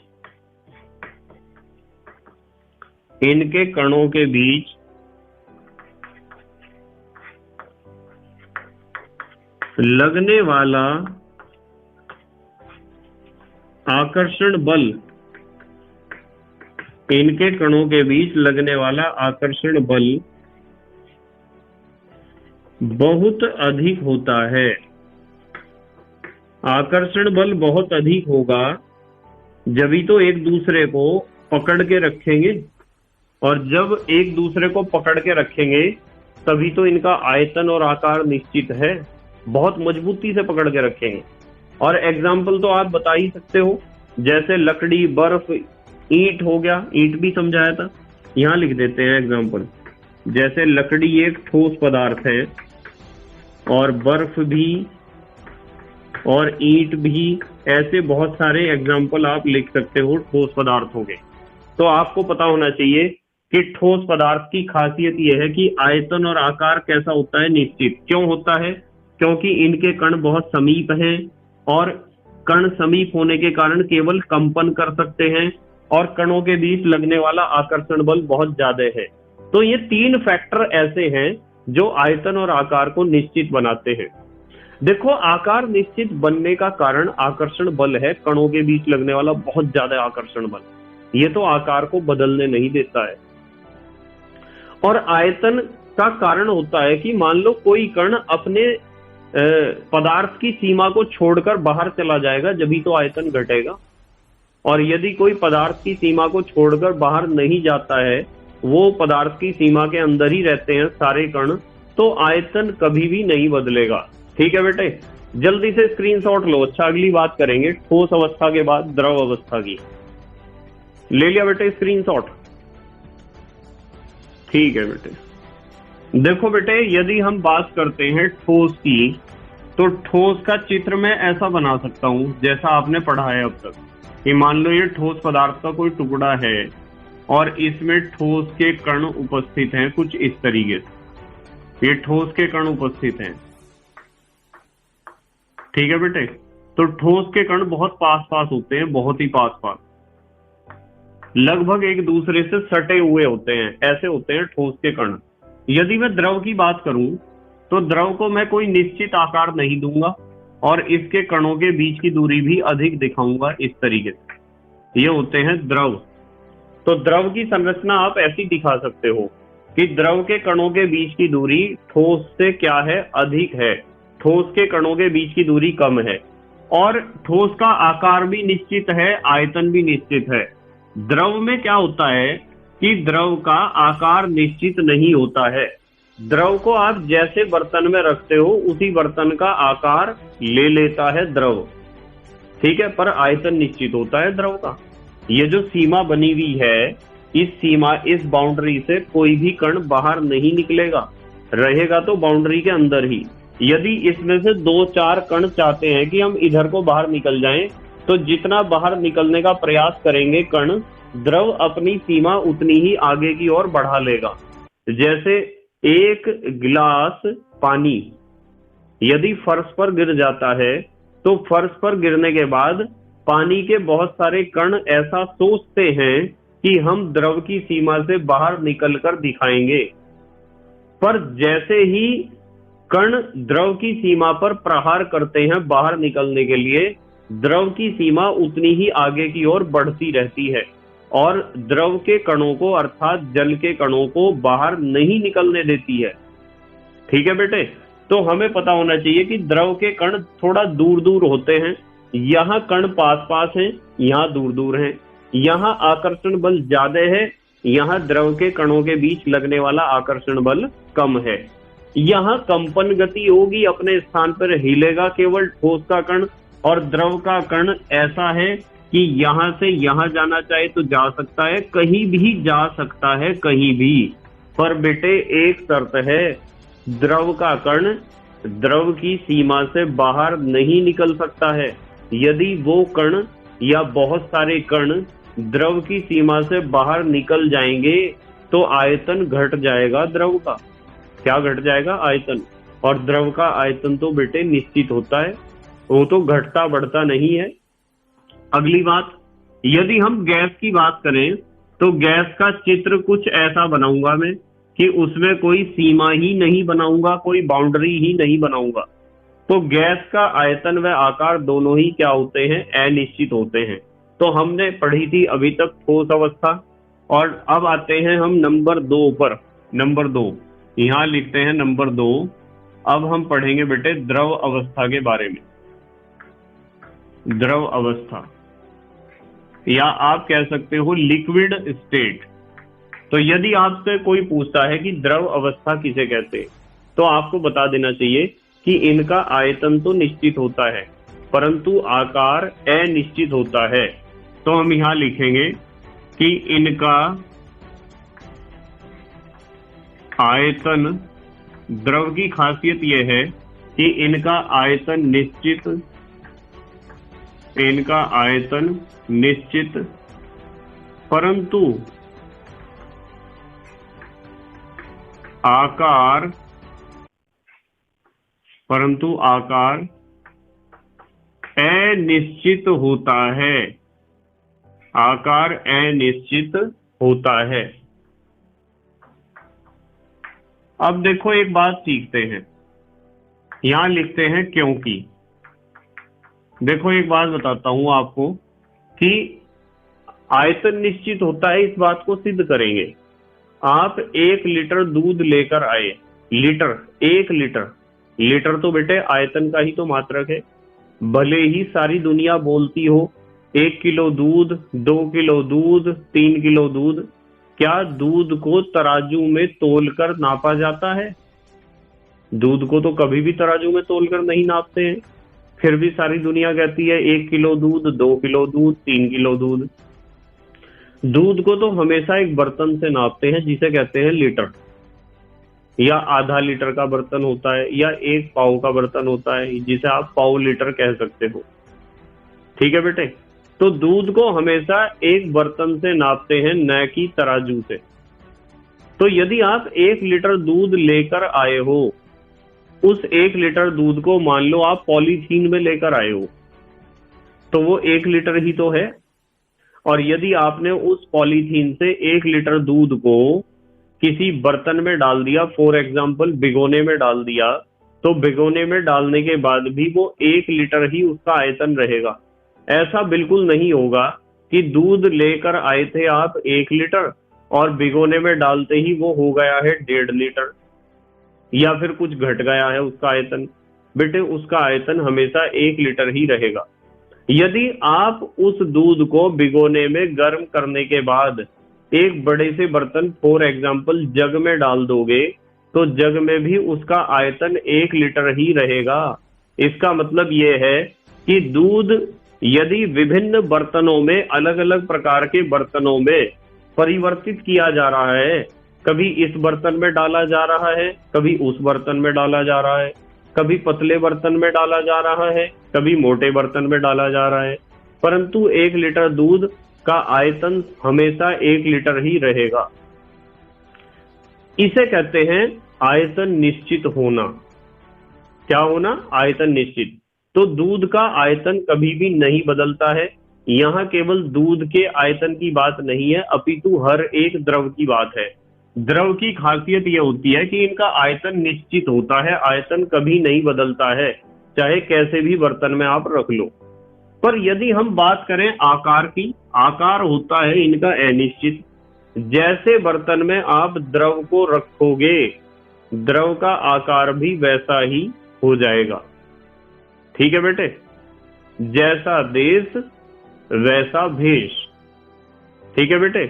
Speaker 1: लगने वाला आकर्षण बल, इनके कणों के बीच लगने वाला आकर्षण बल बहुत अधिक होता है। आकर्षण बल बहुत अधिक होगा जब ही तो एक दूसरे को पकड़ के रखेंगे, और जब एक दूसरे को पकड़ के रखेंगे तभी तो इनका आयतन और आकार निश्चित है। बहुत मजबूती से पकड़ के रखेंगे। और एग्जाम्पल तो आप बता ही सकते हो, जैसे लकड़ी, बर्फ, ईंट हो गया। ईंट भी समझाया था, यहां लिख देते हैं एग्जाम्पल। जैसे लकड़ी एक ठोस पदार्थ है, और बर्फ भी, और ईंट भी। ऐसे बहुत सारे एग्जाम्पल आप लिख सकते हो ठोस पदार्थों के। तो आपको पता होना चाहिए कि ठोस पदार्थ की खासियत यह है कि आयतन और आकार कैसा होता है? निश्चित। क्यों होता है? क्योंकि इनके कण बहुत समीप हैं, और कण समीप होने के कारण केवल कंपन कर सकते हैं, और कणों के बीच लगने वाला आकर्षण बल बहुत ज्यादा है। तो ये तीन फैक्टर ऐसे हैं जो आयतन और आकार को निश्चित बनाते हैं। देखो, आकार निश्चित बनने का कारण आकर्षण बल है, कणों के बीच लगने वाला बहुत ज्यादा आकर्षण बल। ये तो आकार को बदलने नहीं देता है। और आयतन का कारण होता है कि मान लो कोई कण अपने पदार्थ की सीमा को छोड़कर बाहर चला जाएगा, जब ही तो आयतन घटेगा। और यदि कोई पदार्थ की सीमा को छोड़कर बाहर नहीं जाता है, वो पदार्थ की सीमा के अंदर ही रहते हैं सारे कण, तो आयतन कभी भी नहीं बदलेगा। ठीक है बेटे, जल्दी से स्क्रीनशॉट लो। अच्छा, अगली बात करेंगे ठोस अवस्था के बाद द्रव अवस्था की। ले लिया बेटे स्क्रीनशॉट? ठीक है बेटे। देखो बेटे, यदि हम बात करते हैं ठोस की, तो ठोस का चित्र मैं ऐसा बना सकता हूं जैसा आपने पढ़ा है अब तक। कि मान लो ये ठोस पदार्थ का कोई टुकड़ा है, और इसमें ठोस के कण उपस्थित हैं कुछ इस तरीके से। ये ठोस के कण उपस्थित हैं। ठीक है बेटे। तो ठोस के कण बहुत पास पास होते हैं, बहुत ही पास पास, लगभग एक दूसरे से सटे हुए होते हैं। ऐसे होते हैं ठोस के कण। यदि मैं द्रव की बात करूं, तो द्रव को मैं कोई निश्चित आकार नहीं दूंगा, और इसके कणों के बीच की दूरी भी अधिक दिखाऊंगा इस तरीके से। ये होते हैं द्रव। तो द्रव की संरचना आप ऐसी दिखा सकते हो कि द्रव के कणों के बीच की दूरी ठोस से क्या है? अधिक है। ठोस के कणों के बीच की दूरी कम है, और ठोस का आकार भी निश्चित है, आयतन भी निश्चित है। द्रव में क्या होता है कि द्रव का आकार निश्चित नहीं होता है। द्रव को आप जैसे बर्तन में रखते हो उसी बर्तन का आकार ले लेता है द्रव। ठीक है, पर आयतन निश्चित होता है द्रव का। ये जो सीमा बनी हुई है, इस सीमा, इस बाउंड्री से कोई भी कण बाहर नहीं निकलेगा, रहेगा तो बाउंड्री के अंदर ही। यदि इसमें से 2-4 कण चाहते हैं कि हम इधर को बाहर निकल जाएं, तो जितना बाहर निकलने का प्रयास करेंगे कण, द्रव अपनी सीमा उतनी ही आगे की ओर बढ़ा लेगा। जैसे एक गिलास पानी यदि फर्श पर गिर जाता है, तो फर्श पर गिरने के बाद पानी के बहुत सारे कण ऐसा सोचते हैं कि हम द्रव की सीमा से बाहर निकलकर दिखाएंगे, पर जैसे ही कण द्रव की सीमा पर प्रहार करते हैं बाहर निकलने के लिए, द्रव की सीमा उतनी ही आगे की ओर बढ़ती रहती है और द्रव के कणों को, अर्थात जल के कणों को बाहर नहीं निकलने देती है। ठीक है बेटे, तो हमें पता होना चाहिए कि द्रव के कण थोड़ा दूर दूर होते हैं। यहाँ कण पास पास हैं, यहाँ दूर दूर हैं। यहाँ आकर्षण बल ज्यादा है, यहाँ द्रव के कणों के बीच लगने वाला आकर्षण बल कम है। यहाँ कंपन गति होगी, अपने स्थान पर हिलेगा केवल ठोस का कण, और द्रव का कण ऐसा है कि यहाँ से यहाँ जाना चाहे तो जा सकता है, कहीं भी जा सकता है, कहीं भी। पर बेटे एक शर्त है, द्रव का कण द्रव की सीमा से बाहर नहीं निकल सकता है। यदि वो कण या बहुत सारे कण द्रव की सीमा से बाहर निकल जाएंगे तो आयतन घट जाएगा द्रव का। क्या घट जाएगा? आयतन। और द्रव का आयतन तो बेटे निश्चित होता है, वो तो घटता बढ़ता नहीं है। अगली बात, यदि हम गैस की बात करें तो गैस का चित्र कुछ ऐसा बनाऊंगा मैं कि उसमें कोई सीमा ही नहीं बनाऊंगा, कोई बाउंड्री ही नहीं बनाऊंगा। तो गैस का आयतन व आकार दोनों ही क्या होते हैं? अनिश्चित होते हैं। तो हमने पढ़ी थी अभी तक ठोस अवस्था, और अब आते हैं हम नंबर 2 पर। नंबर 2 यहाँ लिखते हैं, नंबर 2। अब हम पढ़ेंगे बेटे द्रव अवस्था के बारे में। द्रव अवस्था, या आप कह सकते हो लिक्विड स्टेट। तो यदि आपसे कोई पूछता है कि द्रव अवस्था किसे कहते हैं, तो आपको बता देना चाहिए कि इनका आयतन तो निश्चित होता है परंतु आकार अनिश्चित होता है। तो हम यहां लिखेंगे कि इनका आयतन, द्रव की खासियत यह है कि इनका आयतन निश्चित, इनका आयतन निश्चित परंतु आकार, अनिश्चित होता है। आकार अनिश्चित होता है। अब देखो एक बात सीखते हैं, यहां लिखते हैं क्योंकि। देखो एक बात बताता हूं आपको कि आयतन निश्चित होता है, इस बात को सिद्ध करेंगे। आप 1 लीटर दूध लेकर आए, लीटर, 1 लीटर, लीटर तो बेटे आयतन का ही तो मात्रक है। भले ही सारी दुनिया बोलती हो 1 किलो दूध, 2 किलो दूध, 3 किलो दूध, क्या दूध को तराजू में तोलकर नापा जाता है? दूध को तो कभी भी तराजू में तोलकर नहीं नापते हैं। फिर भी सारी दुनिया कहती है 1 किलो दूध, 2 किलो दूध, 3 किलो दूध। दूध को तो हमेशा एक बर्तन से नापते हैं जिसे कहते हैं लीटर, या आधा लीटर का बर्तन होता है, या 1 पाव का बर्तन होता है जिसे आप पाव लीटर कह सकते हो। ठीक है बेटे, तो दूध को हमेशा एक बर्तन से नापते हैं, न कि तराजू से। तो यदि आप 1 लीटर दूध लेकर आए हो, उस 1 लीटर दूध को मान लो आप पॉलीथीन में लेकर आए हो, तो वो 1 लीटर ही तो है। और यदि आपने उस पॉलीथीन से 1 लीटर दूध को किसी बर्तन में डाल दिया, फॉर एग्जाम्पल भिगोने में डाल दिया, तो भिगोने में डालने के बाद भी वो 1 लीटर ही उसका आयतन रहेगा। ऐसा बिल्कुल नहीं होगा कि दूध लेकर आए थे आप 1 लीटर और भिगोने में डालते ही वो हो गया है 1.5 लीटर, या फिर कुछ घट गया है उसका आयतन। बेटे उसका आयतन हमेशा 1 लीटर ही रहेगा। यदि आप उस दूध को भिगोने में गर्म करने के बाद एक बड़े से बर्तन, फॉर एग्जाम्पल जग में डाल दोगे, तो जग में भी उसका आयतन 1 लीटर ही रहेगा। इसका मतलब ये है कि दूध यदि विभिन्न बर्तनों में, अलग अलग प्रकार के बर्तनों में परिवर्तित किया जा रहा है। कभी इस बर्तन में डाला जा रहा है, कभी उस बर्तन में डाला जा रहा है, कभी पतले बर्तन में डाला जा रहा है, कभी मोटे बर्तन में डाला जा रहा है, परंतु 1 लीटर दूध का आयतन हमेशा 1 लीटर ही रहेगा। इसे कहते हैं आयतन निश्चित होना। क्या होना? आयतन निश्चित। तो दूध का आयतन कभी भी नहीं बदलता है। यहाँ केवल दूध के आयतन की बात नहीं है, अपितु हर एक द्रव की बात है। द्रव की खासियत यह होती है कि इनका आयतन निश्चित होता है, आयतन कभी नहीं बदलता है, चाहे कैसे भी बर्तन में आप रख लो। पर यदि हम बात करें आकार की, आकार होता है इनका अनिश्चित। जैसे बर्तन में आप द्रव को रखोगे, द्रव का आकार भी वैसा ही हो जाएगा। ठीक है बेटे? जैसा देश वैसा भेष। ठीक है बेटे?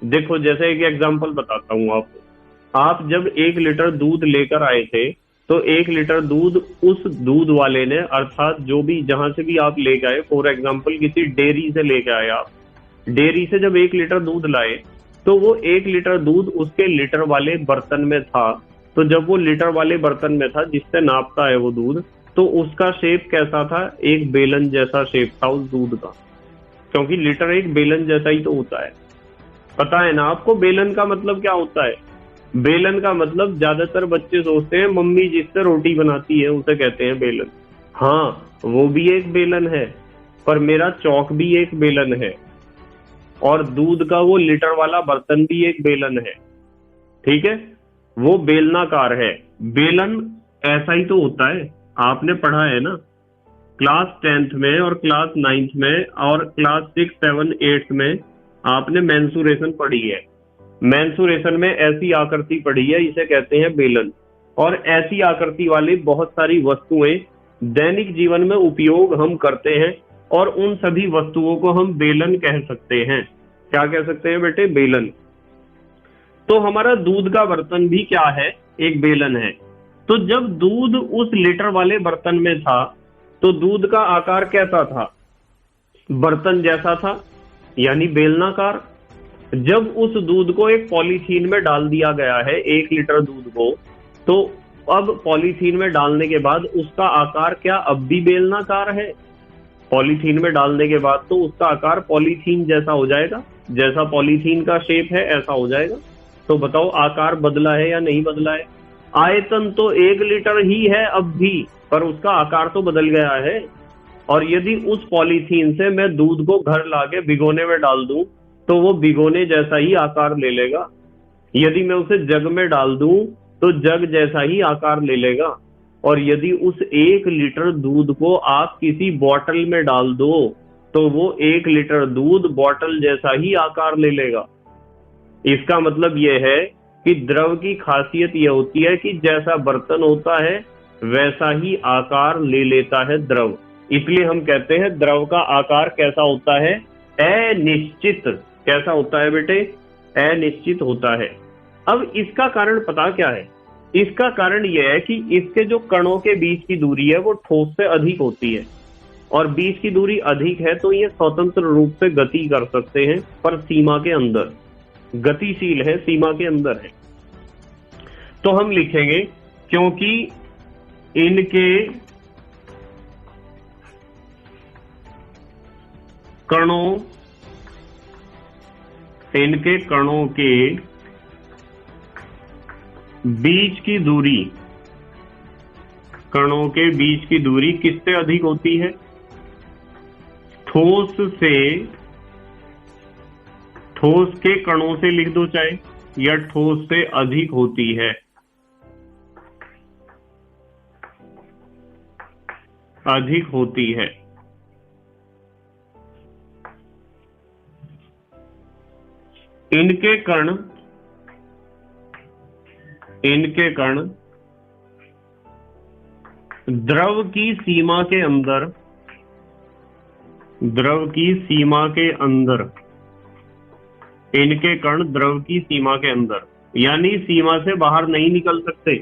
Speaker 1: देखो, जैसे एक एग्जांपल बताता हूं आपको। आप जब 1 लीटर दूध लेकर आए थे, तो 1 लीटर दूध उस दूध वाले ने, अर्थात जो भी जहां से भी आप लेके आए, फॉर एग्जांपल किसी डेयरी से लेके आए आप, डेयरी से जब 1 लीटर दूध लाए, तो वो 1 लीटर दूध उसके लीटर वाले बर्तन में था। तो जब वो लीटर वाले बर्तन में था जिससे नापता है वो दूध, तो उसका शेप कैसा था? एक बेलन जैसा शेप था उस दूध का, क्योंकि लीटर एक बेलन जैसा ही तो होता है। पता है ना आपको बेलन का मतलब क्या होता है? बेलन का मतलब ज्यादातर बच्चे सोचते हैं मम्मी जिससे रोटी बनाती है उसे कहते हैं बेलन। हाँ, वो भी एक बेलन है, पर मेरा चौक भी एक बेलन है, और दूध का वो लीटर वाला बर्तन भी एक बेलन है। ठीक है? वो बेलनाकार है। बेलन ऐसा ही तो होता है, आपने पढ़ा है ना क्लास 10th में और क्लास 9th में और क्लास 6, 7, 8 में आपने मेंसुरेशन पढ़ी है। मेंसुरेशन में ऐसी आकृति पढ़ी है, इसे कहते हैं बेलन। और ऐसी आकृति वाली बहुत सारी वस्तुएं दैनिक जीवन में उपयोग हम करते हैं, और उन सभी वस्तुओं को हम बेलन कह सकते हैं। क्या कह सकते हैं बेटे? बेलन। तो हमारा दूध का बर्तन भी क्या है? एक बेलन है। तो जब दूध उस लीटर वाले बर्तन में था, तो दूध का आकार कैसा था? बर्तन जैसा था, यानी बेलनाकार। जब उस दूध को एक पॉलीथीन में डाल दिया गया है, 1 लीटर दूध को, तो अब पॉलीथीन में डालने के बाद उसका आकार क्या अब भी बेलनाकार है? पॉलीथीन में डालने के बाद तो उसका आकार पॉलीथीन जैसा हो जाएगा, जैसा पॉलीथीन का शेप है ऐसा हो जाएगा। तो बताओ, आकार बदला है या नहीं बदला है? आयतन तो 1 लीटर ही है अब भी, पर उसका आकार तो बदल गया है। और यदि उस पॉलीथीन से मैं दूध को घर लाके भिगोने में डाल दूं, तो वो भिगोने जैसा ही आकार ले लेगा। यदि मैं उसे जग में डाल दूं, तो जग जैसा ही आकार ले लेगा। और यदि उस 1 लीटर दूध को आप किसी बॉटल में डाल दो, तो वो 1 लीटर दूध बॉटल जैसा ही आकार ले लेगा। इसका मतलब यह है कि द्रव की खासियत यह होती है कि जैसा बर्तन होता है वैसा ही आकार ले लेता है द्रव। इसलिए हम कहते हैं द्रव का आकार कैसा होता है? अनिश्चित। कैसा होता है बेटे? अनिश्चित होता है। अब इसका कारण पता क्या है? इसका कारण यह है कि इसके जो कणों के बीच की दूरी है वो ठोस से अधिक होती है, और बीच की दूरी अधिक है तो ये स्वतंत्र रूप से गति कर सकते हैं, पर सीमा के अंदर। गतिशील है, सीमा के अंदर है। तो हम लिखेंगे क्योंकि इनके कणों के बीच की दूरी, कणों के बीच की दूरी किससे अधिक होती है? ठोस से, ठोस के कणों से लिख दो चाहे, या ठोस से अधिक होती है। अधिक होती है। इनके कण द्रव की सीमा के अंदर, द्रव की सीमा के अंदर, इनके कण द्रव की सीमा के अंदर, यानी सीमा से बाहर नहीं निकल सकते।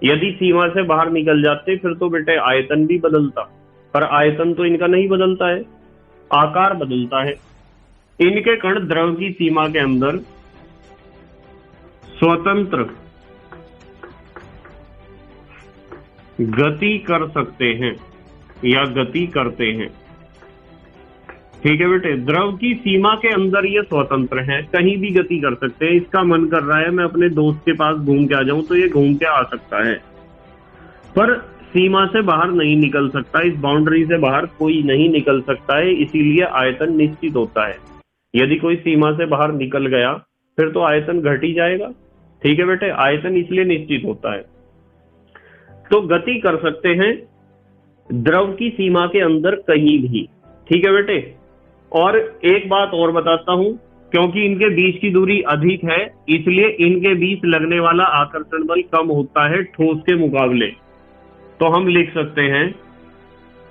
Speaker 1: यदि सीमा से बाहर निकल जाते फिर तो बेटे आयतन भी बदलता, पर आयतन तो इनका नहीं बदलता है, आकार बदलता है। इनके कण द्रव की सीमा के अंदर स्वतंत्र गति कर सकते हैं या गति करते हैं। ठीक है बेटे, द्रव की सीमा के अंदर ये स्वतंत्र है, कहीं भी गति कर सकते हैं। इसका मन कर रहा है मैं अपने दोस्त के पास घूम के आ जाऊं तो ये घूम के आ सकता है, पर सीमा से बाहर नहीं निकल सकता, इस बाउंड्री से बाहर कोई नहीं निकल सकता है, इसीलिए आयतन निश्चित होता है। यदि कोई सीमा से बाहर निकल गया फिर तो आयतन घट ही जाएगा। ठीक है बेटे, आयतन इसलिए निश्चित होता है। तो गति कर सकते हैं द्रव की सीमा के अंदर कहीं भी। ठीक है बेटे, और एक बात और बताता हूं, क्योंकि इनके बीच की दूरी अधिक है इसलिए इनके बीच लगने वाला आकर्षण बल कम होता है ठोस के मुकाबले। तो हम लिख सकते हैं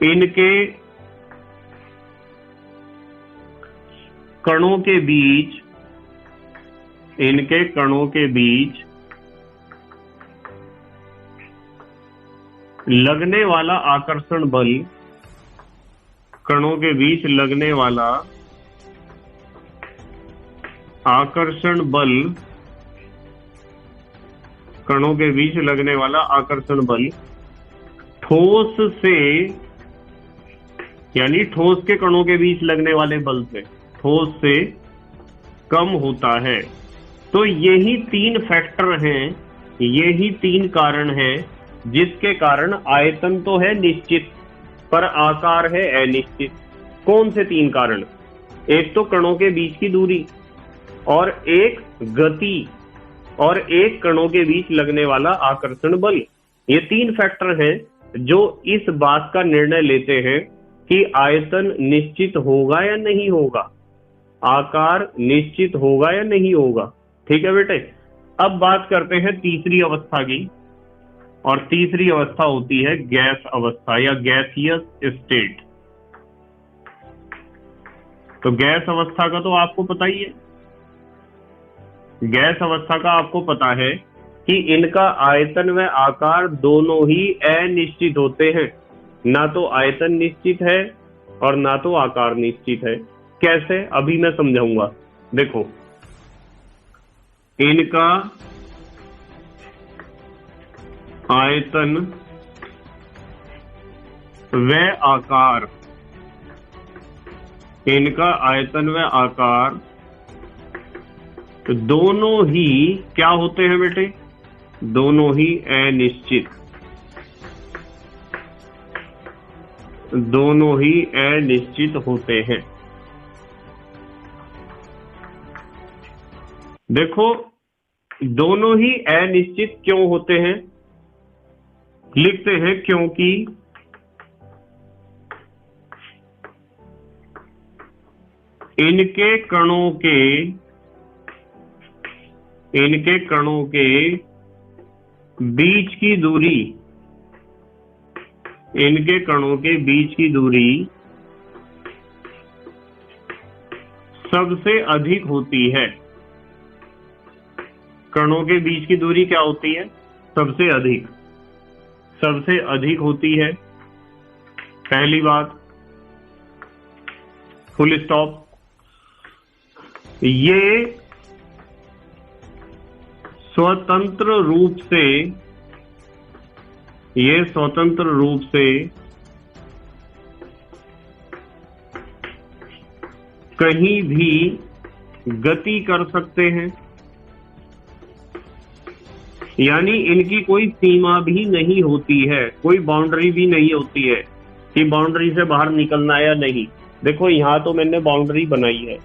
Speaker 1: इनके कणों के बीच लगने वाला आकर्षण बल, कणों के बीच लगने वाला आकर्षण बल, कणों के बीच लगने वाला आकर्षण बल ठोस से, यानी ठोस के कणों के बीच लगने वाले बल से, ठोस से कम होता है। तो यही तीन फैक्टर हैं, यही तीन कारण हैं जिसके कारण आयतन तो है निश्चित पर आकार है अनिश्चित। कौन से तीन कारण? एक तो कणों के बीच की दूरी, और एक गति, और एक कणों के बीच लगने वाला आकर्षण बल। ये तीन फैक्टर हैं जो इस बात का निर्णय लेते हैं कि आयतन निश्चित होगा या नहीं होगा, आकार निश्चित होगा या नहीं होगा। ठीक है बेटे, अब बात करते हैं तीसरी अवस्था की, और तीसरी अवस्था होती है गैस अवस्था या गैसियस स्टेट। तो गैस अवस्था का तो आपको पता ही है, गैस अवस्था का आपको पता है कि इनका आयतन व आकार दोनों ही अनिश्चित होते हैं, ना तो आयतन निश्चित है और ना तो आकार निश्चित है। कैसे? अभी मैं समझाऊंगा। देखो, इनका आयतन व आकार, इनका आयतन व आकार दोनों ही क्या होते हैं बेटे? दोनों ही अनिश्चित, दोनों ही अनिश्चित होते हैं। देखो, दोनों ही अनिश्चित क्यों होते हैं? लिखते हैं क्योंकि इनके कणों के बीच की दूरी, इनके कणों के बीच की दूरी सबसे अधिक होती है। कणों के बीच की दूरी क्या होती है? सबसे अधिक, सबसे अधिक होती है। पहली बात, फुल स्टॉप। ये स्वतंत्र रूप से कहीं भी गति कर सकते हैं, यानी इनकी कोई सीमा भी नहीं होती है, कोई बाउंड्री भी नहीं होती है कि बाउंड्री से बाहर निकलना या नहीं। देखो, यहां तो मैंने बाउंड्री बनाई है,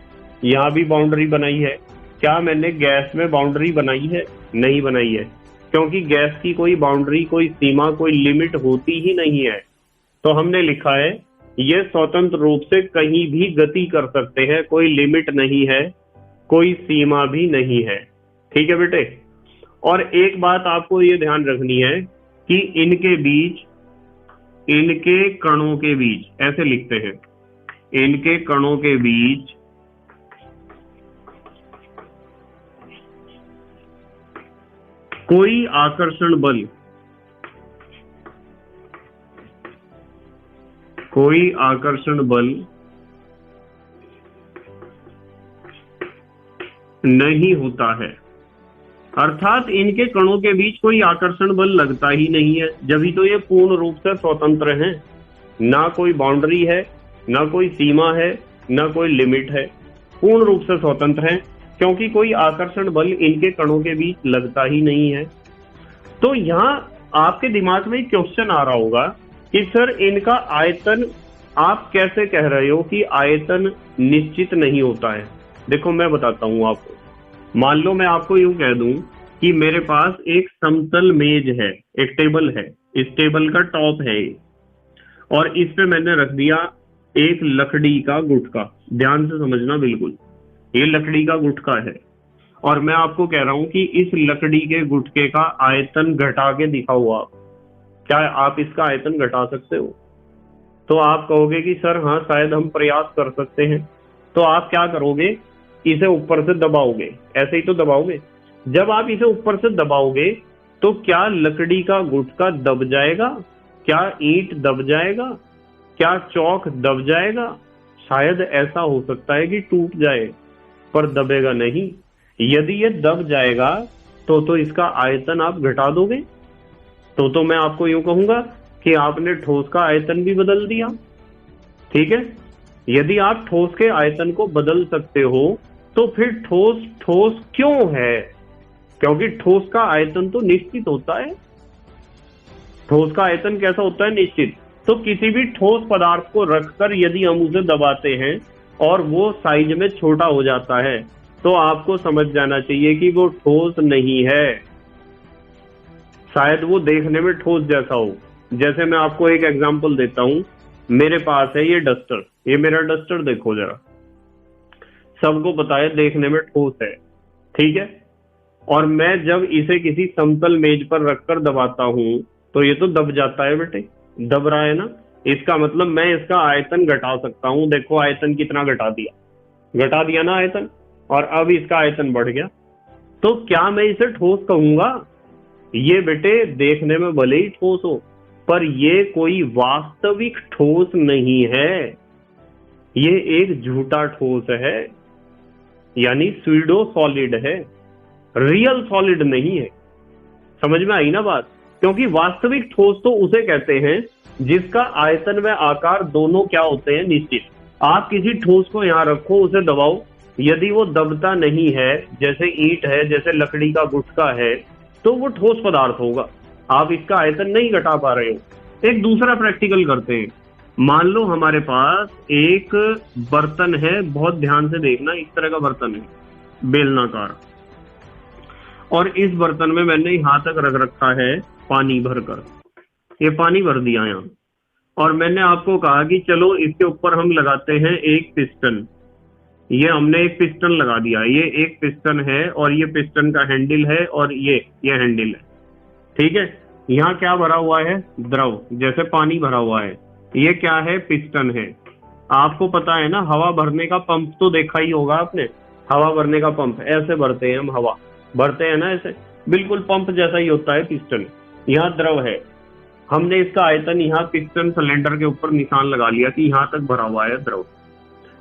Speaker 1: यहां भी बाउंड्री बनाई है। क्या मैंने गैस में बाउंड्री बनाई है? नहीं बनाई है, क्योंकि गैस की कोई बाउंड्री, कोई सीमा, कोई लिमिट होती ही नहीं है। तो हमने लिखा है ये स्वतंत्र रूप से कहीं भी गति कर सकते हैं, कोई लिमिट नहीं है, कोई सीमा भी नहीं है। ठीक है बेटे, और एक बात आपको ये ध्यान रखनी है कि इनके बीच, इनके कणों के बीच, ऐसे लिखते हैं, इनके कणों के बीच कोई आकर्षण बल, कोई आकर्षण बल नहीं होता है, अर्थात इनके कणों के बीच कोई आकर्षण बल लगता ही नहीं है, जब तो ये पूर्ण रूप से स्वतंत्र हैं। ना कोई बाउंड्री है, ना कोई सीमा है, ना कोई लिमिट है, पूर्ण रूप से स्वतंत्र हैं, क्योंकि कोई आकर्षण बल इनके कणों के बीच लगता ही नहीं है। तो यहाँ आपके दिमाग में क्वेश्चन आ रहा होगा कि सर इनका आयतन आप कैसे कह रहे हो कि आयतन निश्चित नहीं होता है। देखो मैं बताता हूं आपको। मान लो मैं आपको यूं कह दूं कि मेरे पास एक समतल मेज है, एक टेबल है, इस टेबल का टॉप है ये, और इस पे मैंने रख दिया एक लकड़ी का गुटका। ध्यान से समझना बिल्कुल, ये लकड़ी का गुटका है, और मैं आपको कह रहा हूं कि इस लकड़ी के गुटके का आयतन घटा के दिखाओ आप। क्या आप इसका आयतन घटा सकते हो? तो आप कहोगे कि सर हाँ शायद हम प्रयास कर सकते हैं। तो आप क्या करोगे, इसे ऊपर से दबाओगे, ऐसे ही तो दबाओगे। जब आप इसे ऊपर से दबाओगे तो क्या लकड़ी का गुटका दब जाएगा? क्या ईंट दब जाएगा? क्या चौक दब जाएगा? शायद ऐसा हो सकता है कि टूट जाए, पर दबेगा नहीं। यदि ये दब जाएगा तो इसका आयतन आप घटा दोगे। तो मैं आपको यूं कहूंगा कि आपने ठोस का आयतन भी बदल दिया। ठीक है, यदि आप ठोस के आयतन को बदल सकते हो तो फिर ठोस ठोस क्यों है? क्योंकि ठोस का आयतन तो निश्चित होता है। ठोस का आयतन कैसा होता है? निश्चित। तो किसी भी ठोस पदार्थ को रखकर यदि हम उसे दबाते हैं और वो साइज में छोटा हो जाता है तो आपको समझ जाना चाहिए कि वो ठोस नहीं है। शायद वो देखने में ठोस जैसा हो। जैसे मैं आपको एक एग्जांपल देता हूं, मेरे पास है ये डस्टर, ये मेरा डस्टर देखो जरा, सबको पता है देखने में ठोस है, ठीक है। और मैं जब इसे किसी समतल मेज पर रखकर दबाता हूं तो ये तो दब जाता है बेटे, दब रहा है ना। इसका मतलब मैं इसका आयतन घटा सकता हूं। देखो आयतन कितना घटा दिया ना आयतन, और अब इसका आयतन बढ़ गया। तो क्या मैं इसे ठोस कहूंगा? ये बेटे देखने में भले ही ठोस हो, पर ये कोई वास्तविक ठोस नहीं है, ये एक झूठा ठोस है, यानी स्यूडो सॉलिड है, रियल सॉलिड नहीं है। समझ में आई ना बात? क्योंकि वास्तविक ठोस तो उसे कहते हैं जिसका आयतन व आकार दोनों क्या होते हैं? निश्चित। आप किसी ठोस को यहां रखो, उसे दबाओ, यदि वो दबता नहीं है, जैसे ईंट है, जैसे लकड़ी का गुटका है, तो वो ठोस पदार्थ होगा। आप इसका आयतन नहीं घटा पा रहे हो। एक दूसरा प्रैक्टिकल करते हैं। मान लो हमारे पास एक बर्तन है, बहुत ध्यान से देखना, इस तरह का बर्तन है, बेलनाकार, और इस बर्तन में मैंने यहां तक रख रखा है पानी भरकर। ये पानी भर दिया यहाँ, और मैंने आपको कहा कि चलो इसके ऊपर हम लगाते हैं एक पिस्टन। ये हमने एक पिस्टन लगा दिया, ये एक पिस्टन है और ये पिस्टन का हैंडल है और ये हैंडल है, ठीक है। यहाँ क्या भरा हुआ है? द्रव, जैसे पानी भरा हुआ है। ये क्या है? पिस्टन है। आपको पता है ना, हवा भरने का पंप तो देखा ही होगा आपने। हवा भरने का पंप ऐसे भरते हैं हम, हवा भरते हैं ना ऐसे, बिल्कुल पंप जैसा ही होता है पिस्टन। यहाँ द्रव है, हमने इसका आयतन यहाँ पिस्टन सिलेंडर के ऊपर निशान लगा लिया कि यहाँ तक भरा हुआ है द्रव।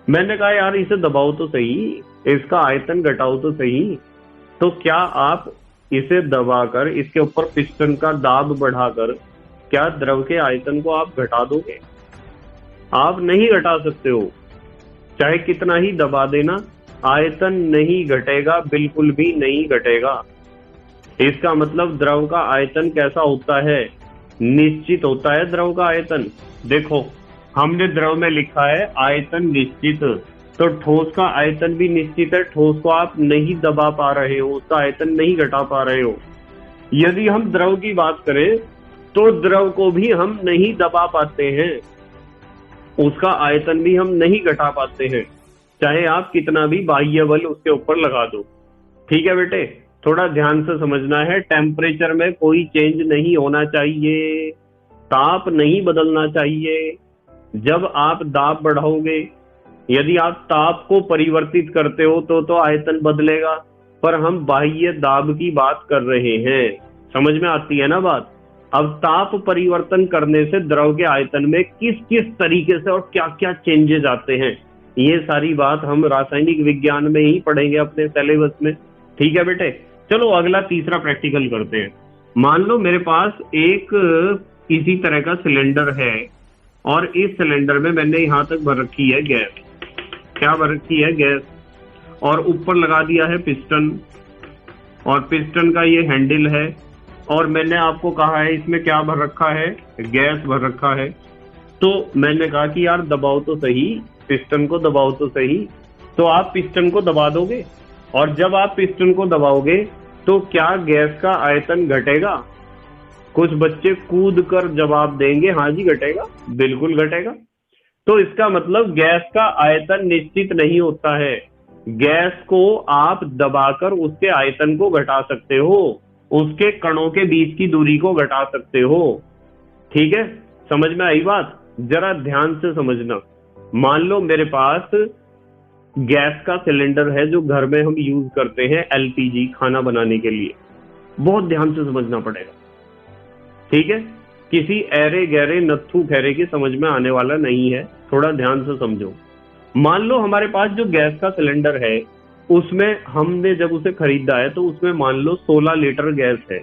Speaker 1: मैंने कहा यार इसे दबाओ तो सही, इसका आयतन घटाओ तो सही। तो क्या आप इसे दबाकर इसके ऊपर पिस्टन का दाब बढ़ाकर क्या द्रव के आयतन को आप घटा दोगे? आप नहीं घटा सकते हो, चाहे कितना ही दबा देना, आयतन नहीं घटेगा, बिल्कुल भी नहीं घटेगा। इसका मतलब द्रव का आयतन कैसा होता है? निश्चित होता है द्रव का आयतन। देखो हमने द्रव में लिखा है आयतन निश्चित, तो ठोस का आयतन भी निश्चित है। ठोस को आप नहीं दबा पा रहे हो, उसका आयतन नहीं घटा पा रहे हो। यदि हम द्रव की बात करें तो द्रव को भी हम नहीं दबा पाते हैं, उसका आयतन भी हम नहीं घटा पाते हैं, चाहे आप कितना भी बाह्य बल उसके ऊपर लगा दो। ठीक है बेटे, थोड़ा ध्यान से समझना है। टेम्परेचर में कोई चेंज नहीं होना चाहिए, ताप नहीं बदलना चाहिए। जब आप दाब बढ़ाओगे, यदि आप ताप को परिवर्तित करते हो तो आयतन बदलेगा, पर हम बाह्य दाब की बात कर रहे हैं। समझ में आती है ना बात? अब ताप परिवर्तन करने से द्रव के आयतन में किस किस तरीके से और क्या क्या चेंजेस आते हैं, ये सारी बात हम रासायनिक विज्ञान में ही पढ़ेंगे अपने सिलेबस में। ठीक है बेटे, चलो अगला तीसरा प्रैक्टिकल करते हैं। मान लो मेरे पास एक इसी तरह का सिलेंडर है और इस सिलेंडर में मैंने यहां तक भर रखी है गैस। क्या भर रखी है? गैस। और ऊपर लगा दिया है पिस्टन, और पिस्टन का ये हैंडल है, और मैंने आपको कहा है इसमें क्या भर रखा है? गैस भर रखा है। तो मैंने कहा कि यार दबाओ तो सही, पिस्टन को दबाओ तो सही। तो आप पिस्टन को दबा दोगे, और जब आप पिस्टन को दबाओगे तो क्या गैस का आयतन घटेगा? कुछ बच्चे कूद कर जवाब देंगे हाँ जी घटेगा, बिल्कुल घटेगा। तो इसका मतलब गैस का आयतन निश्चित नहीं होता है। गैस को आप दबाकर उसके आयतन को घटा सकते हो, उसके कणों के बीच की दूरी को घटा सकते हो। ठीक है, समझ में आई बात? जरा ध्यान से समझना। मान लो मेरे पास गैस का सिलेंडर है जो घर में हम यूज करते हैं एलपीजी खाना बनाने के लिए। बहुत ध्यान से समझना पड़ेगा, ठीक है? किसी ऐरे गहरे नत्थू खैरे की समझ में आने वाला नहीं है, थोड़ा ध्यान से समझो। मान लो हमारे पास जो गैस का सिलेंडर है उसमें हमने जब उसे खरीदा है तो उसमें मान लो 16 लीटर गैस है।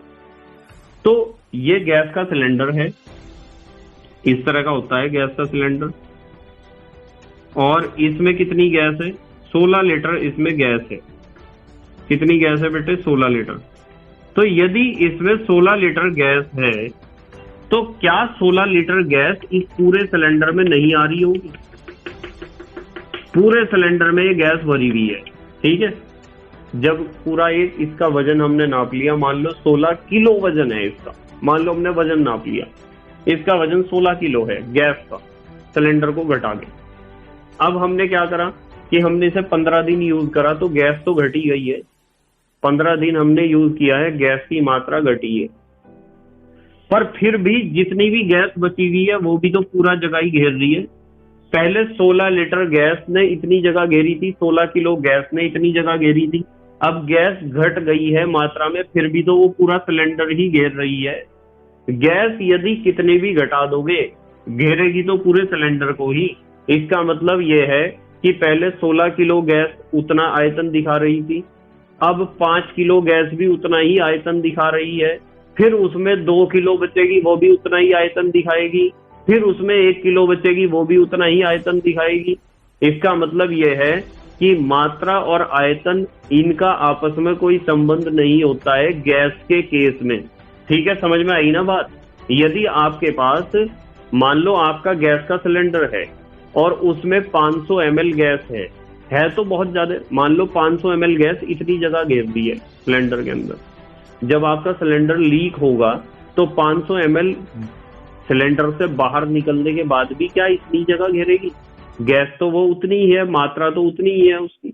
Speaker 1: तो ये गैस का सिलेंडर है, इस तरह का होता है गैस का सिलेंडर, और इसमें कितनी गैस है? 16 लीटर इसमें गैस है। कितनी गैस है बेटे? 16 लीटर। तो यदि इसमें 16 लीटर गैस है तो क्या 16 लीटर गैस इस पूरे सिलेंडर में नहीं आ रही होगी? पूरे सिलेंडर में ये गैस भरी हुई है, ठीक है? जब पूरा एक इसका वजन हमने नाप लिया, मान लो 16 किलो वजन है इसका, मान लो हमने वजन नाप लिया, इसका वजन 16 किलो है गैस का, सिलेंडर को घटा के। अब हमने क्या करा कि हमने इसे 15 दिन यूज करा तो गैस तो घटी गई है। 15 दिन हमने यूज किया है, गैस की मात्रा घटी है, पर फिर भी जितनी भी गैस बची हुई है वो भी तो पूरा जगह ही घेर रही है। पहले 16 लीटर गैस ने इतनी जगह घेरी थी, 16 किलो गैस ने इतनी जगह घेरी थी। अब गैस घट गई है मात्रा में, फिर भी तो वो पूरा सिलेंडर ही घेर रही है। गैस यदि कितने भी घटा दोगे घेरेगी तो पूरे सिलेंडर को ही। इसका मतलब ये है कि पहले 16 किलो गैस उतना आयतन दिखा रही थी, अब 5 किलो गैस भी उतना ही आयतन दिखा रही है, फिर उसमें 2 किलो बचेगी वो भी उतना ही आयतन दिखाएगी, फिर उसमें 1 किलो बचेगी वो भी उतना ही आयतन दिखाएगी। इसका मतलब यह है कि मात्रा और आयतन इनका आपस में कोई संबंध नहीं होता है गैस के केस में। ठीक है, समझ में आई ना बात? यदि आपके पास मान लो आपका गैस का सिलेंडर है और उसमें 500 ml गैस है तो बहुत ज्यादा, मान लो 500 ml गैस इतनी जगह घेर दी है सिलेंडर के अंदर। जब आपका सिलेंडर लीक होगा तो 500 ml सिलेंडर से बाहर निकलने के बाद भी क्या इतनी जगह घेरेगी? गैस तो वो उतनी ही है, मात्रा तो उतनी ही है उसकी,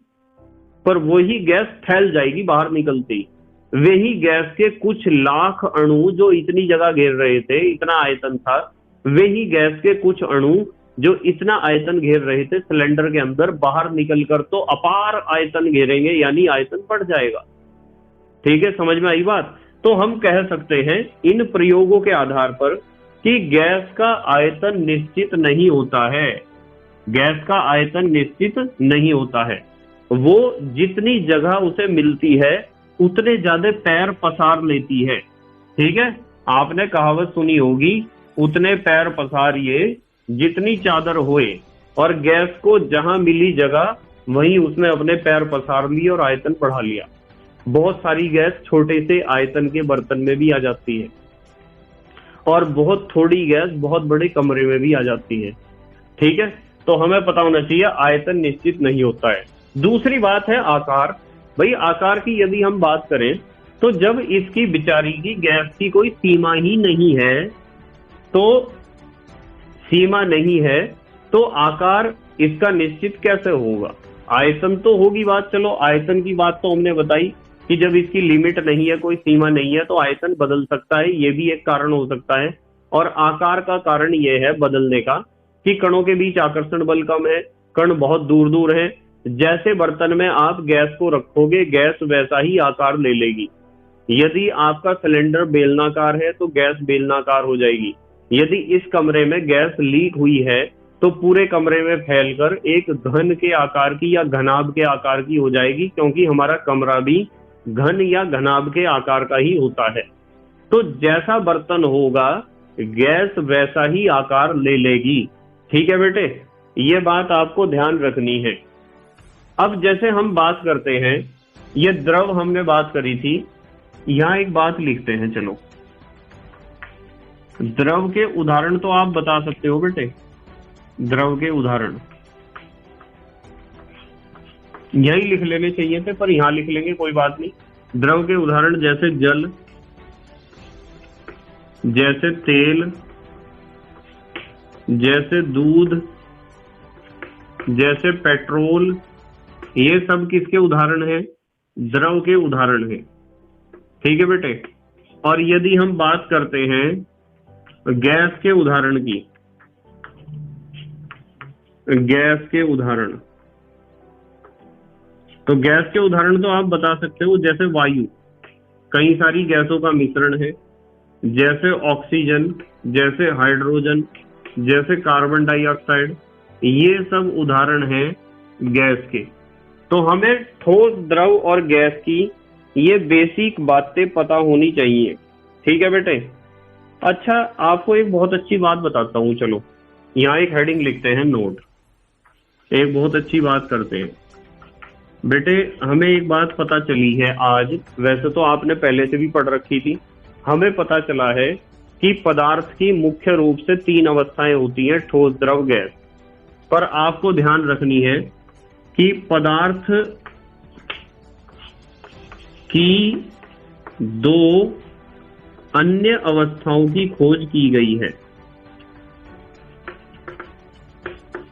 Speaker 1: पर वही गैस फैल जाएगी बाहर निकलते ही। वही गैस के कुछ लाख अणु जो इतनी जगह घेर रहे थे, इतना आयतन था, वही गैस के कुछ अणु जो इतना आयतन घेर रहे थे सिलेंडर के अंदर, बाहर निकलकर तो अपार आयतन घेरेंगे, यानी आयतन बढ़ जाएगा। ठीक है, समझ में आई बात? तो हम कह सकते हैं इन प्रयोगों के आधार पर कि गैस का आयतन निश्चित नहीं होता है। गैस का आयतन निश्चित नहीं होता है, वो जितनी जगह उसे मिलती है उतने ज्यादा पैर पसार लेती है। ठीक है, आपने कहावत सुनी होगी, उतने पैर पसारिए जितनी चादर होए, और गैस को जहां मिली जगह वहीं उसने अपने पैर पसार लिए और आयतन बढ़ा लिया। बहुत सारी गैस छोटे से आयतन के बर्तन में भी आ जाती है, और बहुत थोड़ी गैस बहुत बड़े कमरे में भी आ जाती है। ठीक है, तो हमें पता होना चाहिए आयतन निश्चित नहीं होता है। दूसरी बात है आकार। भाई आकार की यदि हम बात करें तो जब इसकी बेचारी की गैस की कोई सीमा ही नहीं है, तो सीमा नहीं है तो आकार इसका निश्चित कैसे होगा? आयतन तो होगी बात, चलो आयतन की बात तो हमने बताई कि जब इसकी लिमिट नहीं है, कोई सीमा नहीं है, तो आयतन बदल सकता है, ये भी एक कारण हो सकता है। और आकार का कारण ये है बदलने का कि कणों के बीच आकर्षण बल कम है, कण बहुत दूर दूर है। जैसे बर्तन में आप गैस को रखोगे गैस वैसा ही आकार ले लेगी। यदि आपका सिलेंडर बेलनाकार है तो गैस बेलनाकार हो जाएगी। यदि इस कमरे में गैस लीक हुई है तो पूरे कमरे में फैलकर एक घन के आकार की या घनाभ के आकार की हो जाएगी, क्योंकि हमारा कमरा भी घन या घनाभ के आकार का ही होता है। तो जैसा बर्तन होगा गैस वैसा ही आकार ले लेगी। ठीक है बेटे, ये बात आपको ध्यान रखनी है। अब जैसे हम बात करते हैं, ये द्रव हमने बात करी थी, यहां एक बात लिखते हैं। चलो, द्रव के उदाहरण तो आप बता सकते हो बेटे, द्रव के उदाहरण यही लिख लेने चाहिए थे, पर यहां लिख लेंगे, कोई बात नहीं। द्रव के उदाहरण जैसे जल, जैसे तेल, जैसे दूध, जैसे पेट्रोल, ये सब किसके उदाहरण हैं? द्रव के उदाहरण हैं। ठीक है बेटे। और यदि हम बात करते हैं गैस के उदाहरण की, गैस के उदाहरण, तो गैस के उदाहरण तो आप बता सकते हो, जैसे वायु, कई सारी गैसों का मिश्रण है, जैसे ऑक्सीजन, जैसे हाइड्रोजन, जैसे कार्बन डाइऑक्साइड, ये सब उदाहरण हैं गैस के। तो हमें ठोस, द्रव और गैस की ये बेसिक बातें पता होनी चाहिए। ठीक है बेटे। अच्छा, आपको एक बहुत अच्छी बात बताता हूं। चलो, यहाँ एक हेडिंग लिखते हैं, नोट। एक बहुत अच्छी बात करते हैं बेटे। हमें एक बात पता चली है आज, वैसे तो आपने पहले से भी पढ़ रखी थी, हमें पता चला है कि पदार्थ की मुख्य रूप से 3 अवस्थाएं होती हैं, ठोस, द्रव, गैस। पर आपको ध्यान रखनी है कि पदार्थ की 2 अन्य अवस्थाओं की खोज की गई है।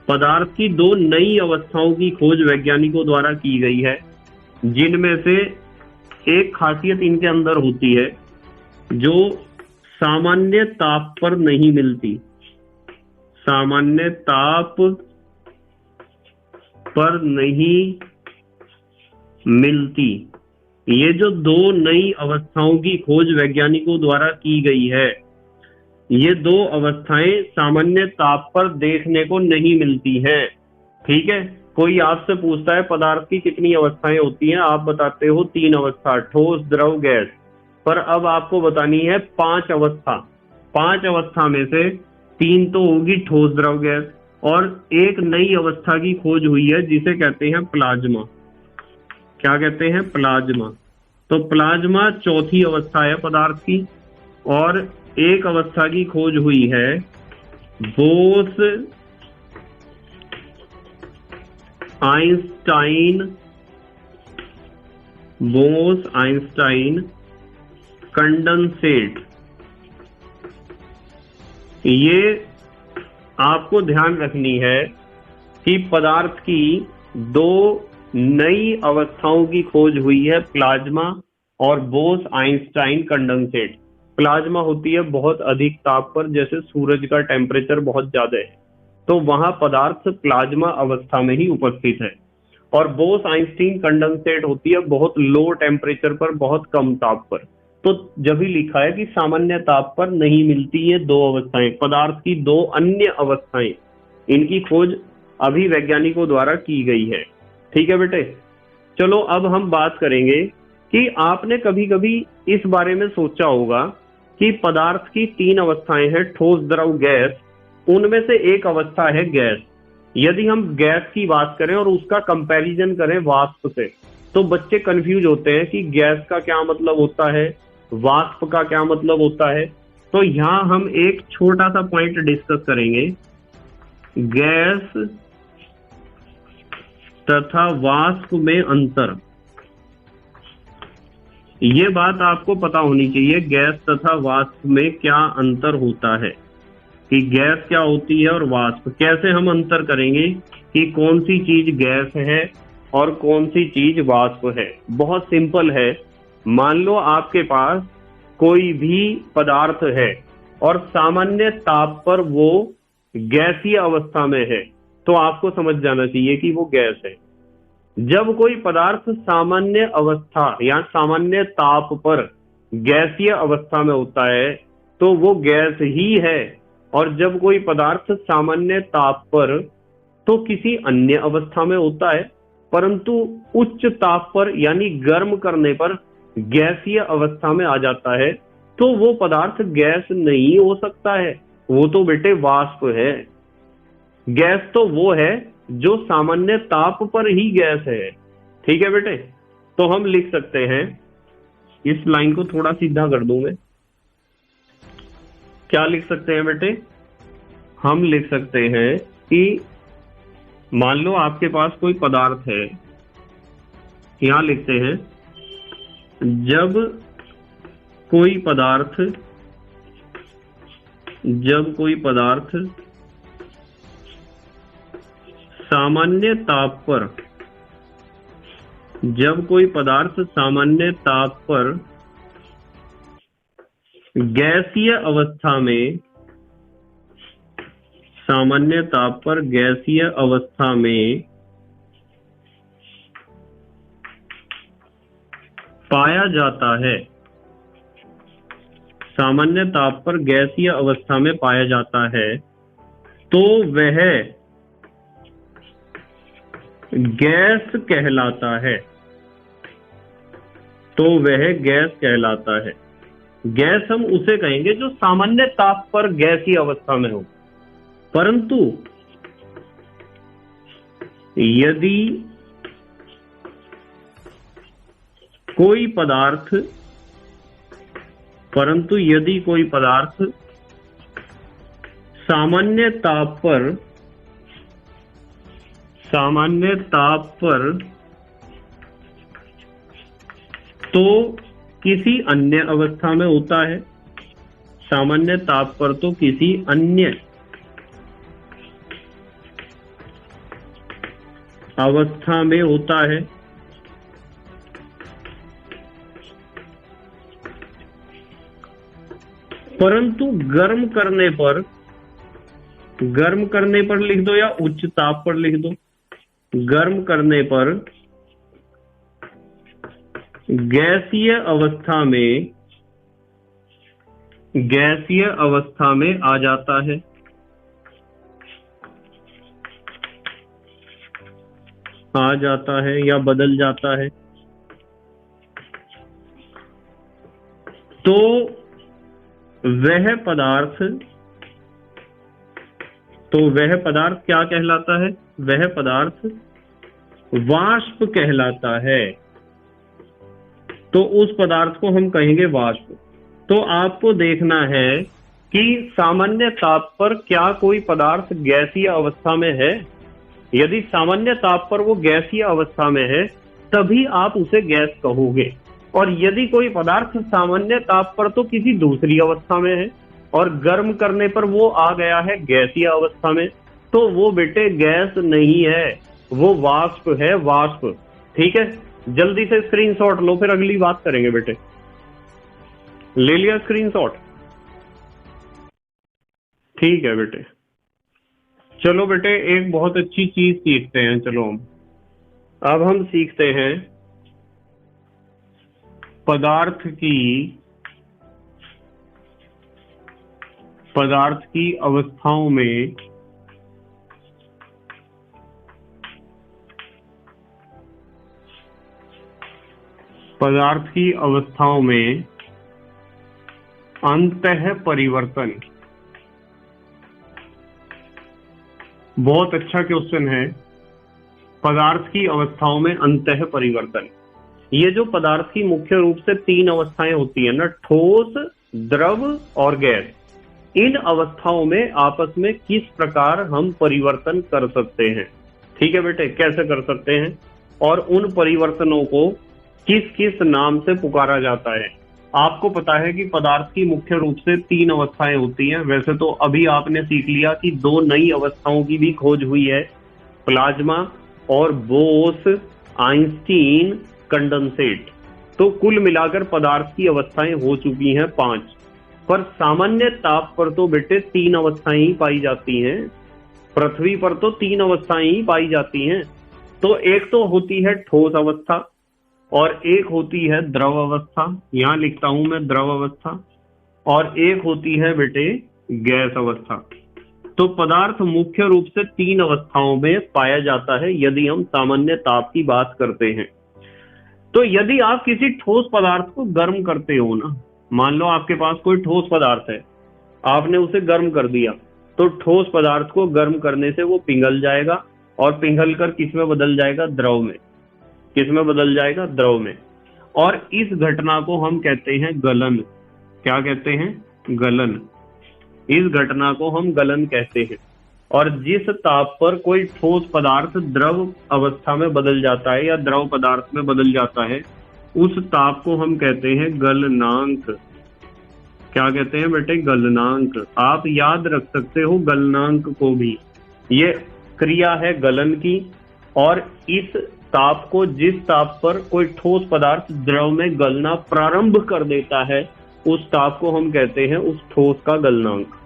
Speaker 1: पदार्थ की 2 नई अवस्थाओं की खोज वैज्ञानिकों द्वारा की गई है, जिनमें से एक खासियत इनके अंदर होती है जो सामान्य ताप पर नहीं मिलती। सामान्य ताप पर नहीं मिलती। ये जो 2 नई अवस्थाओं की खोज वैज्ञानिकों द्वारा की गई है, ये 2 अवस्थाएं सामान्य ताप पर देखने को नहीं मिलती हैं। ठीक है। कोई आपसे पूछता है पदार्थ की कितनी अवस्थाएं होती हैं, आप बताते हो 3 अवस्था, ठोस, द्रव, गैस। पर अब आपको बतानी है 5 अवस्था। 5 अवस्था में से 3 तो होगी ठोस, द्रव, गैस, और एक नई अवस्था की खोज हुई है जिसे कहते हैं प्लाज्मा। क्या कहते हैं? प्लाज्मा। तो प्लाज्मा चौथी अवस्था है पदार्थ की। और एक अवस्था की खोज हुई है बोस आइंस्टाइन कंडेंसेट। ये आपको ध्यान रखनी है कि पदार्थ की 2 नई अवस्थाओं की खोज हुई है, प्लाज्मा और बोस आइंस्टाइन कंडेंसेट। प्लाज्मा होती है बहुत अधिक ताप पर, जैसे सूरज का टेम्परेचर बहुत ज्यादा है, तो वहां पदार्थ प्लाज्मा अवस्था में ही उपस्थित है। और बोस आइंस्टाइन कंडेंसेट होती है बहुत लो टेम्परेचर पर, बहुत कम ताप पर। तो जब ही लिखा है कि सामान्य ताप पर नहीं मिलती ये 2 अवस्थाएं, पदार्थ की 2 अन्य अवस्थाएं, इनकी खोज अभी वैज्ञानिकों द्वारा की गई है। ठीक है बेटे। चलो, अब हम बात करेंगे कि आपने कभी कभी इस बारे में सोचा होगा कि पदार्थ की 3 अवस्थाएं हैं, ठोस, द्रव, गैस। उनमें से एक अवस्था है गैस। यदि हम गैस की बात करें और उसका कंपैरिजन करें वाष्प से, तो बच्चे कंफ्यूज होते हैं कि गैस का क्या मतलब होता है, वाष्प का क्या मतलब होता है। तो यहां हम एक छोटा सा पॉइंट डिस्कस करेंगे, गैस तथा वाष्प में अंतर। ये बात आपको पता होनी चाहिए, गैस तथा वाष्प में क्या अंतर होता है, कि गैस क्या होती है और वाष्प। कैसे हम अंतर करेंगे कि कौन सी चीज गैस है और कौन सी चीज वाष्प है। बहुत सिंपल है। मान लो आपके पास कोई भी पदार्थ है और सामान्य ताप पर वो गैसीय अवस्था में है, तो आपको समझ जाना चाहिए कि वो गैस है। जब कोई पदार्थ सामान्य अवस्था या सामान्य ताप पर गैसीय अवस्था में होता है, तो वो गैस ही है। और जब कोई पदार्थ सामान्य ताप पर तो किसी अन्य अवस्था में होता है, परंतु उच्च ताप पर यानी गर्म करने पर गैसीय अवस्था में आ जाता है, तो वो पदार्थ गैस नहीं हो सकता है, वो तो बेटे वाष्प है। गैस तो वो है जो सामान्य ताप पर ही गैस है। ठीक है बेटे, तो हम लिख सकते हैं, इस लाइन को थोड़ा सीधा कर दूं मैं, क्या लिख सकते हैं बेटे? हम लिख सकते हैं कि मान लो आपके पास कोई पदार्थ है, यहां लिखते हैं जब कोई पदार्थ सामान्य ताप पर, जब कोई पदार्थ सामान्य ताप पर गैसीय अवस्था में, सामान्य ताप पर गैसीय अवस्था में पाया जाता है, सामान्य ताप पर गैसीय अवस्था में पाया जाता है, तो वह गैस कहलाता है, तो वह गैस कहलाता है। गैस हम उसे कहेंगे जो सामान्य ताप पर गैसीय अवस्था में हो, परंतु यदि कोई पदार्थ सामान्य ताप पर तो किसी अन्य अवस्था में होता है, सामान्य ताप पर तो किसी अन्य अवस्था में होता है, परंतु गर्म करने पर लिख दो या उच्च ताप पर लिख दो, गर्म करने पर गैसीय अवस्था में आ जाता है। या बदल जाता है, तो वह पदार्थ क्या कहलाता है? वह पदार्थ वाष्प कहलाता है। तो उस पदार्थ को हम कहेंगे वाष्प। तो आपको देखना है कि सामान्य ताप पर क्या कोई पदार्थ गैसीय अवस्था में है। यदि सामान्य ताप पर वो गैसीय अवस्था में है तभी आप उसे गैस कहोगे, और यदि कोई पदार्थ सामान्य ताप पर तो किसी दूसरी अवस्था में है और गर्म करने पर वो आ गया है गैसीय अवस्था में, तो वो बेटे गैस नहीं है, वो वाष्प है, वाष्प। ठीक है, जल्दी से स्क्रीनशॉट लो, फिर अगली बात करेंगे बेटे। ले लिया स्क्रीनशॉट? ठीक है बेटे, चलो बेटे एक बहुत अच्छी चीज सीखते हैं। चलो अब हम सीखते हैं पदार्थ की अवस्थाओं में अंतः परिवर्तन। बहुत अच्छा क्वेश्चन है, पदार्थ की अवस्थाओं में अंतः परिवर्तन। ये जो पदार्थ की मुख्य रूप से 3 अवस्थाएं होती है ना, ठोस, द्रव और गैस, इन अवस्थाओं में आपस में किस प्रकार हम परिवर्तन कर सकते हैं। ठीक है बेटे, कैसे कर सकते हैं और उन परिवर्तनों को किस किस नाम से पुकारा जाता है। आपको पता है कि पदार्थ की मुख्य रूप से 3 अवस्थाएं होती हैं। वैसे तो अभी आपने सीख लिया कि 2 नई अवस्थाओं की भी खोज हुई है, प्लाज्मा और बोस आइंस्टीन कंडेंसेट। तो कुल मिलाकर पदार्थ की अवस्थाएं हो चुकी हैं 5, पर सामान्य ताप पर तो बेटे 3 अवस्थाएं ही पाई जाती हैं। पृथ्वी पर तो 3 अवस्थाएं ही पाई जाती हैं। तो एक तो होती है ठोस अवस्था और एक होती है द्रव अवस्था, यहां लिखता हूं मैं द्रव अवस्था, और एक होती है बेटे गैस अवस्था। तो पदार्थ मुख्य रूप से 3 अवस्थाओं में पाया जाता है यदि हम सामान्य ताप की बात करते हैं। तो यदि आप किसी ठोस पदार्थ को गर्म करते हो ना, मान लो आपके पास कोई ठोस पदार्थ है, आपने उसे गर्म कर दिया, तो ठोस पदार्थ को गर्म करने से वो पिघल जाएगा और पिघल कर किस में बदल जाएगा? द्रव में। किस में बदल जाएगा? द्रव में। और इस घटना को हम कहते हैं गलन। क्या कहते हैं? गलन। इस घटना को हम गलन कहते हैं। और जिस ताप पर कोई ठोस पदार्थ द्रव अवस्था में बदल जाता है या द्रव पदार्थ में बदल जाता है, उस ताप को हम कहते हैं गलनांक। क्या कहते हैं बेटे? गलनांक। आप याद रख सकते हो गलनांक को भी। ये क्रिया है गलन की, और इस ताप को, जिस ताप पर कोई ठोस पदार्थ द्रव में गलना प्रारंभ कर देता है, उस ताप को हम कहते हैं उस ठोस का गलनांक।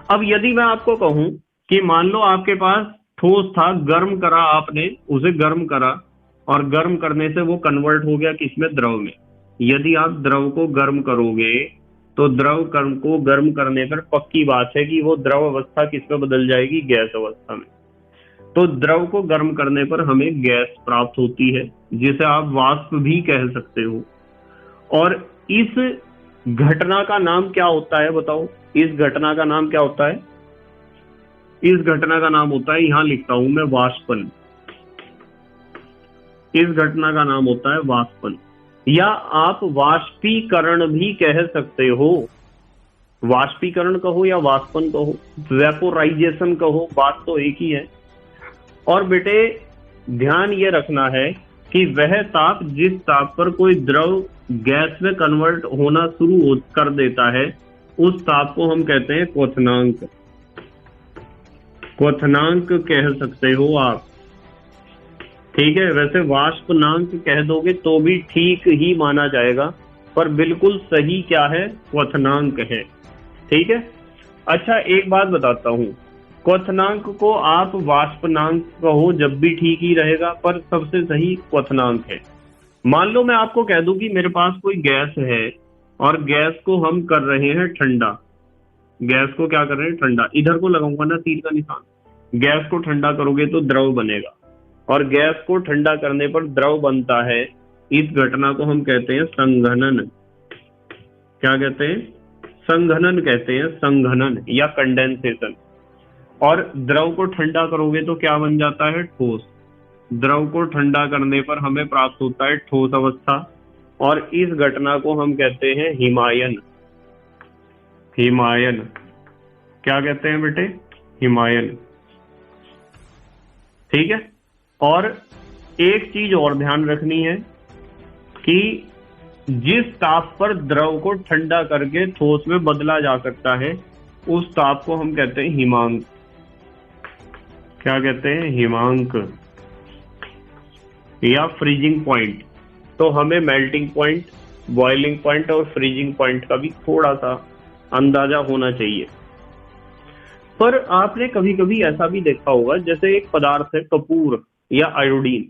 Speaker 1: अब यदि मैं आपको कहूं कि मान लो आपके पास ठोस था, गर्म करा आपने उसे, गर्म करा और गर्म करने से वो कन्वर्ट हो गया किसमें? द्रव में। यदि आप द्रव को गर्म करोगे तो द्रव कण को गर्म करने पर पक्की बात है कि वो द्रव अवस्था किसमें बदल जाएगी? गैस अवस्था में। तो द्रव को गर्म करने पर हमें गैस प्राप्त होती है, जिसे आप वाष्प भी कह सकते हो। और इस घटना का नाम क्या होता है बताओ? इस घटना का नाम क्या होता है? इस घटना का नाम होता है, यहां लिखता हूं मैं, वाष्पन। इस घटना का नाम होता है वाष्पन, या आप वाष्पीकरण भी कह सकते हो। वाष्पीकरण कहो या वाष्पन कहो, वेपोराइजेशन कहो, बात तो एक ही है। और बेटे ध्यान ये रखना है कि वह ताप, जिस ताप पर कोई द्रव गैस में कन्वर्ट होना शुरू कर देता है, उस ताप को हम कहते हैं क्वथनांक। क्वथनांक कह सकते हो आप, ठीक है। वैसे वाष्पनांक कह दोगे तो भी ठीक ही माना जाएगा, पर बिल्कुल सही क्या है? क्वथनांक है, ठीक है। अच्छा एक बात बताता हूं, क्वथनांक को आप वाष्पनांक कहो जब भी ठीक ही रहेगा, पर सबसे सही क्वथनांक है। मान लो मैं आपको कह दूं कि मेरे पास कोई गैस है और गैस को हम कर रहे हैं ठंडा। गैस को क्या कर रहे हैं? ठंडा। इधर को लगाऊंगा ना तीर का निशान। गैस को ठंडा करोगे तो द्रव बनेगा, और गैस को ठंडा करने पर द्रव बनता है। इस घटना को हम कहते हैं संघनन। क्या कहते हैं? संघनन कहते हैं, संघनन या कंडेंसेशन। और द्रव को ठंडा करोगे तो क्या बन जाता है? ठोस। द्रव को ठंडा करने पर हमें प्राप्त होता है ठोस अवस्था, और इस घटना को हम कहते हैं हिमायन। हिमायन। क्या कहते हैं बेटे? हिमायन, ठीक है। और एक चीज और ध्यान रखनी है कि जिस ताप पर द्रव को ठंडा करके ठोस में बदला जा सकता है, उस ताप को हम कहते हैं हिमांक। क्या कहते हैं? हिमांक या फ्रीजिंग पॉइंट। तो हमें मेल्टिंग पॉइंट, बॉइलिंग पॉइंट और फ्रीजिंग पॉइंट का भी थोड़ा सा अंदाजा होना चाहिए। पर आपने कभी कभी ऐसा भी देखा होगा, जैसे एक पदार्थ है कपूर या आयोडीन।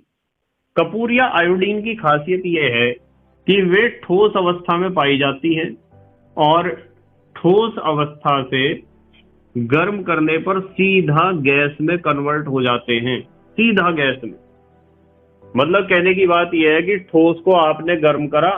Speaker 1: कपूर या आयोडीन की खासियत यह है कि वे ठोस अवस्था में पाई जाती हैं, और ठोस अवस्था से गर्म करने पर सीधा गैस में कन्वर्ट हो जाते हैं। सीधा गैस में, मतलब कहने की बात यह है कि ठोस को आपने गर्म करा,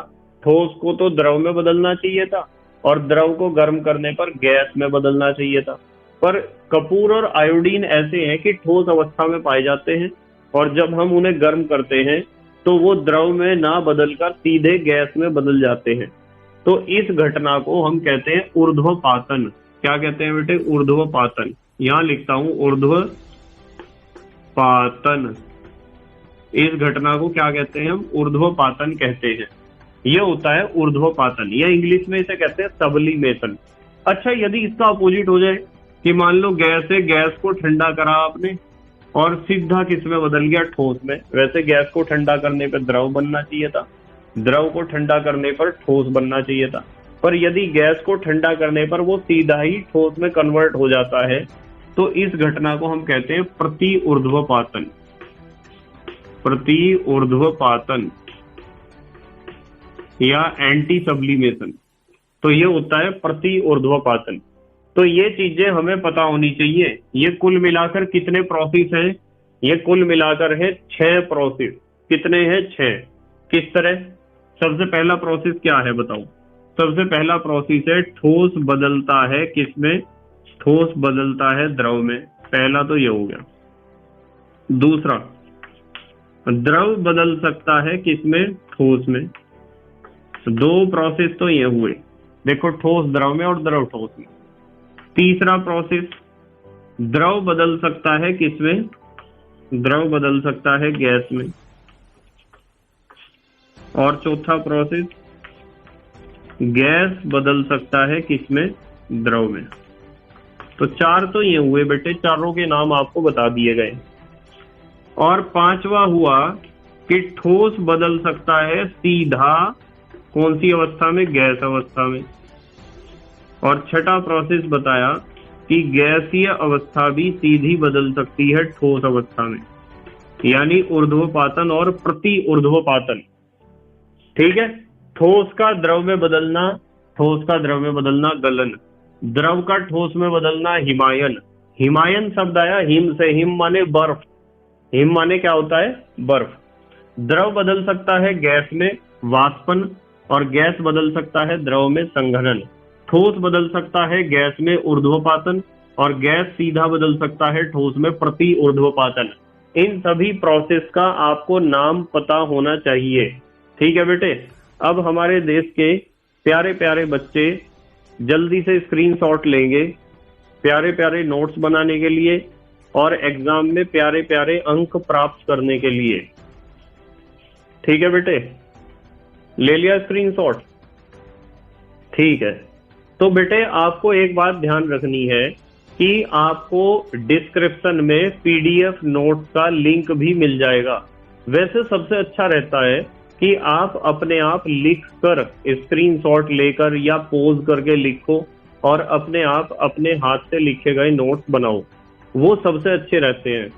Speaker 1: ठोस को तो द्रव में बदलना चाहिए था, और द्रव को गर्म करने पर गैस में बदलना चाहिए था। पर कपूर और आयोडीन ऐसे हैं कि ठोस अवस्था में पाए जाते हैं, और जब हम उन्हें गर्म करते हैं तो वो द्रव में ना बदलकर सीधे गैस में बदल जाते हैं। तो इस घटना को हम कहते हैं ऊर्ध्वपातन। क्या कहते हैं बेटे? ऊर्ध्वपातन। यहां लिखता हूं ऊर्ध्वपातन। इस घटना को क्या कहते हैं? हम ऊर्ध्वपातन कहते हैं। यह होता है ऊर्ध्वपातन, या इंग्लिश में इसे कहते हैं सब्लिमेशन। अच्छा, यदि इसका अपोजिट हो जाए कि मान लो गैस है, गैस को ठंडा करा आपने और सीधा किस में बदल गया? ठोस में। वैसे गैस को ठंडा करने पर द्रव बनना चाहिए था, द्रव को ठंडा करने पर ठोस बनना चाहिए था, पर यदि गैस को ठंडा करने पर वो सीधा ही ठोस में कन्वर्ट हो जाता है, तो इस घटना को हम कहते हैं प्रति ऊर्ध्वपातन। प्रति ऊर्ध्वपातन या एंटी सब्लिमेशन। तो ये होता है प्रति ऊर्ध्वपातन। तो ये चीजें हमें पता होनी चाहिए। ये कुल मिलाकर कितने प्रोसेस हैं? ये कुल मिलाकर है 6 प्रोसेस। कितने हैं? 6। किस तरह? सबसे पहला प्रोसेस क्या है बताओ? सबसे पहला प्रोसेस है ठोस बदलता है किसमें? ठोस बदलता है द्रव में। पहला तो ये हो गया। दूसरा, द्रव बदल सकता है किसमें? ठोस में। तो 2 प्रोसेस तो ये हुए, देखो, ठोस द्रव में और द्रव ठोस में। तीसरा प्रोसेस, द्रव बदल सकता है किसमें? द्रव बदल सकता है गैस में। और चौथा प्रोसेस, गैस बदल सकता है किसमें? द्रव में। तो 4 तो ये हुए बेटे, चारों के नाम आपको बता दिए गए। और 5वां हुआ कि ठोस बदल सकता है सीधा कौन सी अवस्था में? गैस अवस्था में। और छठा प्रोसेस बताया कि गैसीय अवस्था भी सीधी बदल सकती है ठोस अवस्था में, यानी ऊर्ध्वपातन और प्रति ऊर्ध्वपातन। ठीक है। ठोस का द्रव में बदलना, ठोस का द्रव में बदलना गलन, द्रव का ठोस में बदलना हिमायन। हिमायन शब्द आया हिम से, हिम माने बर्फ, हिम माने क्या होता है? बर्फ। द्रव बदल सकता है गैस में, वाष्पन, और गैस बदल सकता है द्रव में, संघनन। ठोस बदल सकता है गैस में, ऊर्ध्वपातन, और गैस सीधा बदल सकता है ठोस में, प्रति ऊर्ध्वपातन। इन सभी प्रोसेस का आपको नाम पता होना चाहिए। ठीक है बेटे। अब हमारे देश के प्यारे प्यारे बच्चे जल्दी से स्क्रीनशॉट लेंगे प्यारे प्यारे नोट्स बनाने के लिए और एग्जाम में प्यारे प्यारे अंक प्राप्त करने के लिए। ठीक है बेटे, ले लिया स्क्रीनशॉट? ठीक है। तो बेटे आपको एक बात ध्यान रखनी है कि आपको डिस्क्रिप्शन में पीडीएफ नोट्स का लिंक भी मिल जाएगा। वैसे सबसे अच्छा रहता है कि आप अपने आप लिख कर, स्क्रीनशॉट लेकर या पोज करके लिखो और अपने आप अपने हाथ से लिखे गए नोट्स बनाओ, वो सबसे अच्छे रहते हैं।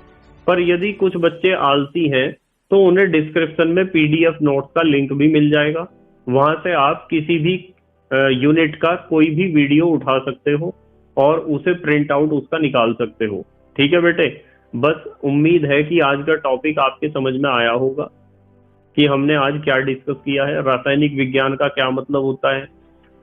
Speaker 1: पर यदि कुछ बच्चे आलसी हैं तो उन्हें डिस्क्रिप्शन में पीडीएफ नोट्स का लिंक भी मिल जाएगा। वहां से आप किसी भी यूनिट का कोई भी वीडियो उठा सकते हो और उसे प्रिंट आउट उसका निकाल सकते हो। ठीक है बेटे। बस उम्मीद है कि आज का टॉपिक आपके समझ में आया होगा कि हमने आज क्या डिस्कस किया है। रासायनिक विज्ञान का क्या मतलब होता है,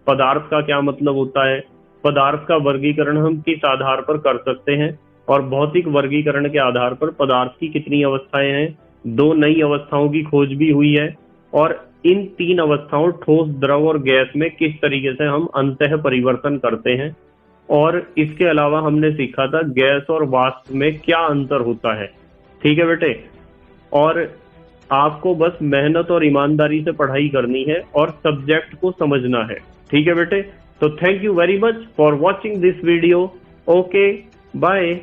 Speaker 1: पदार्थ का क्या मतलब होता है, पदार्थ का वर्गीकरण हम किस आधार पर कर सकते हैं, और भौतिक वर्गीकरण के आधार पर पदार्थ की कितनी अवस्थाएं हैं। 2 नई अवस्थाओं की खोज भी हुई है, और इन 3 अवस्थाओं ठोस, द्रव और गैस में किस तरीके से हम अंतः परिवर्तन करते हैं। और इसके अलावा हमने सीखा था गैस और वाष्प में क्या अंतर होता है। ठीक है बेटे। और आपको बस मेहनत और ईमानदारी से पढ़ाई करनी है और सब्जेक्ट को समझना है। ठीक है बेटे। तो thank you very much for watching this video. Okay, bye.